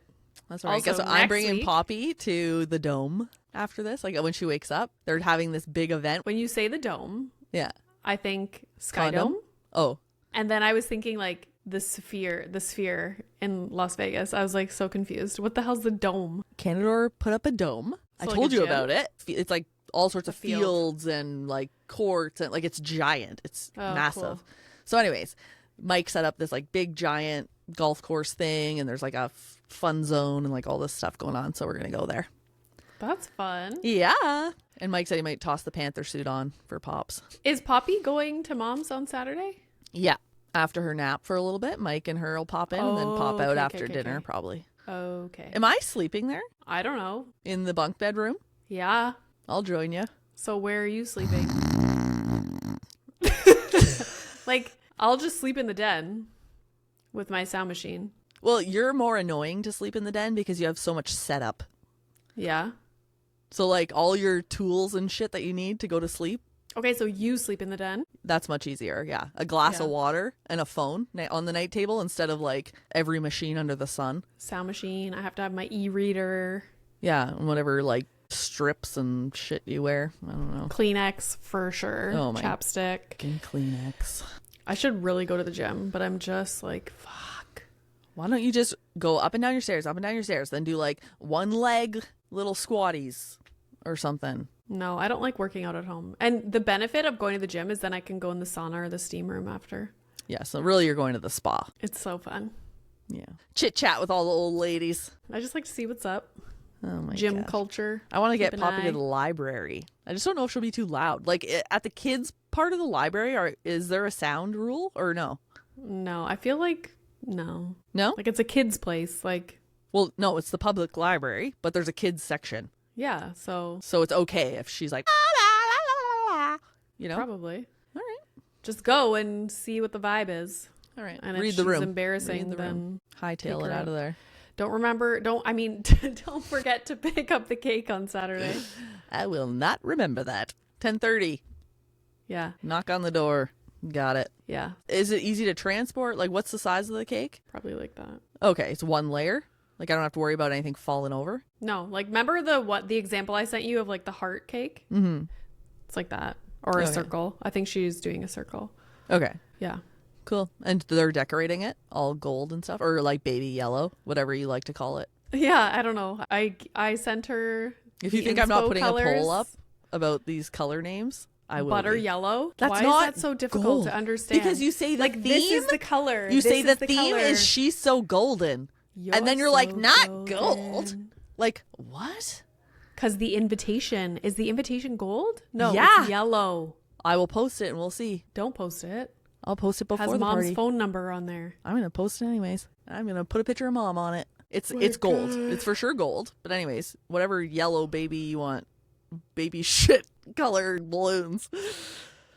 That's all right. So I'm bringing Poppy to the Dome after this. Like when she wakes up, they're having this big event. When you say the Dome, yeah, I think Sky Dome. Oh, and then I was thinking like the Sphere in Las Vegas. I was like so confused. What the hell's the Dome? Canador put up a dome. So I told you about it. It's like all sorts of fields and like courts, and like it's giant. It's massive. Cool. So anyways, Mike set up this like big giant golf course thing, and there's like a fun zone and like all this stuff going on. So we're going to go there. That's fun. Yeah. And Mike said he might toss the Panther suit on for Pops. Is Poppy going to Mom's on Saturday? Yeah. After her nap for a little bit, Mike and her will pop in and then pop out after dinner probably. Okay. Am I sleeping there? I don't know. In the bunk bedroom? Yeah. I'll join you. So where are you sleeping? Like, I'll just sleep in the den with my sound machine. Well, you're more annoying to sleep in the den because you have so much setup. Yeah. So like all your tools and shit that you need to go to sleep. Okay, so you sleep in the den? That's much easier, yeah. A glass of water and a phone on the night table instead of like every machine under the sun. Sound machine. I have to have my e-reader. Yeah, and whatever like strips and shit you wear. I don't know. Kleenex for sure. Oh my. Chapstick. Fucking Kleenex. I should really go to the gym, but I'm just like, fuck. Why don't you just go up and down your stairs, then do like one leg little squatties or something. No, I don't like working out at home. And the benefit of going to the gym is then I can go in the sauna or the steam room after. Yeah, so really you're going to the spa. It's so fun. Yeah. Chit chat with all the old ladies. I just like to see what's up. Oh my Gym gosh. culture. I want to get Poppy to the library. I just don't know if she'll be too loud. Like at the kids part of the library, is there a sound rule or no? No, I feel like no. No? Like it's a kid's place. Like, well, no, it's the public library, but there's a kids section. Yeah, so it's okay if she's like, la, la, la, la, you know? Probably. All right. Just go and see what the vibe is. All right. And read if the room. she's embarrassing, then hightail it out of there. Don't forget to pick up the cake on Saturday. I will not remember that. 10:30. Yeah. Knock on the door. Got it. Yeah. Is it easy to transport? Like, what's the size of the cake? Probably like that. Okay, it's one layer. Like, I don't have to worry about anything falling over. No, like remember the example I sent you of like the heart cake? Mm-hmm. It's like that. or a Okay. circle. I think she's doing a circle. Okay. Yeah. Cool. And they're decorating it all gold and stuff, or like baby yellow, whatever you like to call it. Yeah, I don't know. I sent her. If you the think I'm not inspo putting colors, a poll up about these color names, I will. butter be. yellow. That's Why not is that so difficult gold. to understand? Because you say the like theme. this is the color. You This say the is theme color. is she's so golden, and then you're so like, not golden. gold. Like what? Because the invitation is the invitation gold? No, Yeah. it's yellow. I will post it and we'll see. Don't post it. I'll post it before Has the mom's party. phone number on there. I'm gonna post it anyways. I'm gonna put a picture of mom on it. It's gold. It's for sure gold. But anyways, whatever yellow baby you want, baby shit colored balloons.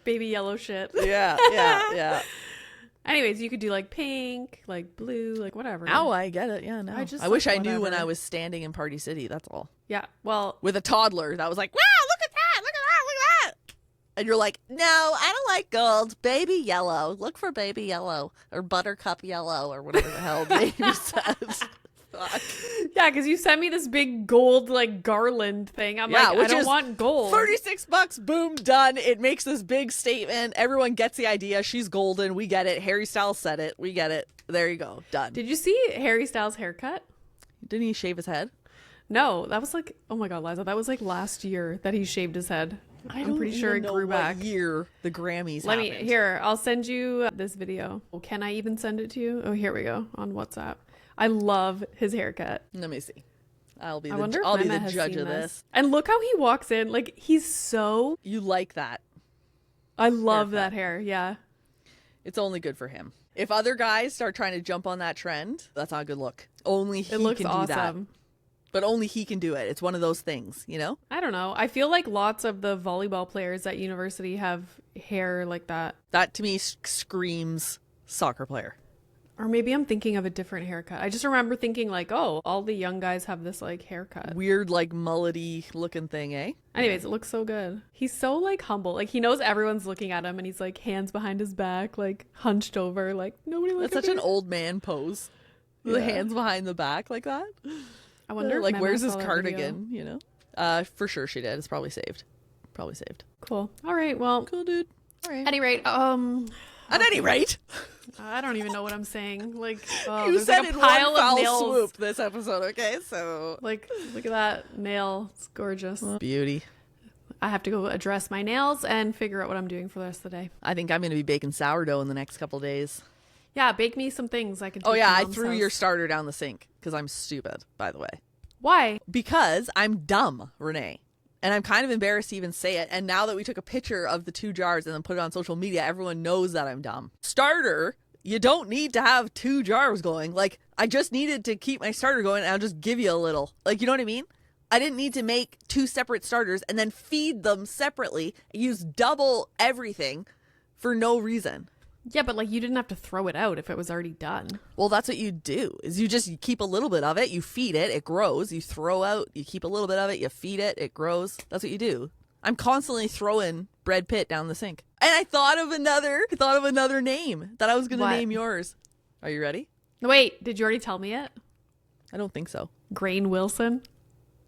Baby yellow shit. Yeah. Anyways, you could do like pink, like blue, like whatever. Now I get it. Yeah, no. I wish like, I knew when whatever. I was standing in Party City. That's all. Yeah. Well, With a toddler that was like, wow, look at that, look at that, look at that. And you're like, no, I don't like gold. Baby yellow. Look for baby yellow or buttercup yellow or whatever the hell the name says. Fuck. yeah, because you sent me this big gold like garland thing. I'm Yeah, like, I which don't is want gold. $36, boom, done. It makes this big statement. Everyone gets the idea. She's golden. We get it. Harry Styles said it. We get it. There you go. Done. Did you see Harry Styles' haircut? Didn't he shave his head? No, that was like, oh my God, Liza, that was like last year that he shaved his head. I'm pretty sure it grew back. What year the Grammys Let me, happened. here, I'll send you this video. Oh, can I even send it to you? Oh, here we go on WhatsApp. I love his haircut. Let me see. I'll be I wonder the, I'll if be Mema the has judge seen of this. this. And look how he walks in. Like, he's so, You like that. I love Haircut. that hair. Yeah. It's only good for him. If other guys start trying to jump on that trend, that's not a good look. Only he It looks can do that. awesome. But only he can do it. It's one of those things, you know? I don't know. I feel like lots of the volleyball players at university have hair like that. That to me screams soccer player. Or maybe I'm thinking of a different haircut. I just remember thinking like, oh, all the young guys have this like haircut. Weird, like mullety looking thing, eh? Anyways, it looks so good. He's so like humble. Like he knows everyone's looking at him and he's like hands behind his back, like hunched over, like nobody look That's at such me. an old man pose. The Yeah. hands behind the back like that. I wonder if like Mema where's saw his that cardigan, video. you know? For sure she did. It's probably saved. Probably saved. Cool. All right. Well, Cool, dude. All right. at any rate, At any rate, I don't even know what I'm saying. Like, oh, you there's said like a in pile one of foul nails. swoop this episode, okay? So Like, look at that nail. It's gorgeous. beauty. I have to go address my nails and figure out what I'm doing for the rest of the day. I think I'm going to be baking sourdough in the next couple days. Yeah, bake me some things I can take Oh yeah, to I Mom's threw house. your starter down the sink because I'm stupid, by the way. Why? Because I'm dumb, Renee. And I'm kind of embarrassed to even say it. And now that we took a picture of the 2 jars and then put it on social media, everyone knows that I'm dumb. Starter, you don't need to have 2 jars going. Like, I just needed to keep my starter going and I'll just give you a little. Like, you know what I mean? I didn't need to make 2 separate starters and then feed them separately, use double everything for no reason. Yeah, but like you didn't have to throw it out if it was already done. Well, that's what you do, is you keep a little bit of it, you feed it, it grows, you throw out, you keep a little bit of it, you feed it, it grows. That's what you do. I'm constantly throwing Brad Pitt down the sink. And I thought of another name that I was going to What? name yours. Are you ready? Wait, did you already tell me it? I don't think so. Grain Wilson?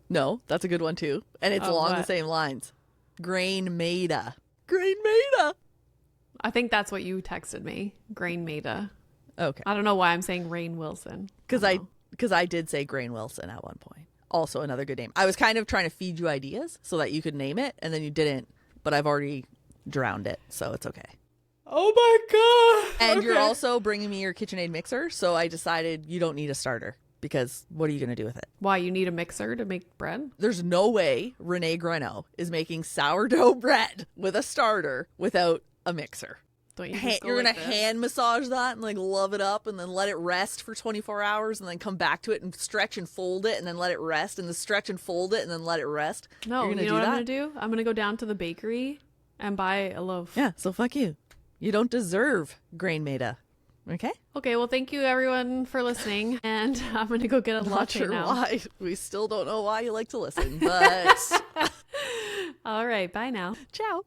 No, that's a good one too. And it's Oh, along the what? same lines. Grain Maida. Grain Maida. I think that's what you texted me. Grain Maida. Okay. I don't know why I'm saying Rain Wilson. Because don't know. I did say Grain Wilson at one point. Also another good name. I was kind of trying to feed you ideas so that you could name it, and then you didn't. But I've already drowned it, so it's okay. Oh my god. And you're also bringing me your KitchenAid mixer, so I decided you don't need a starter because what are you going to do with it? Why, you need a mixer to make bread? There's no way Renee Reno is making sourdough bread with a starter without a mixer. Don't you just go You're like gonna this? hand massage that and like love it up and then let it rest for 24 hours and then come back to it and stretch and fold it and then let it rest and then stretch and fold it and then let it rest. No, You're gonna you know do what I'm that? gonna do? I'm gonna go down to the bakery and buy a loaf. Yeah, so fuck you. You don't deserve Grain Maida. Okay? Okay, well, thank you everyone for listening, and I'm gonna go get a I'm latte not sure now. why. We still don't know why you like to listen, but All right, bye now. ciao.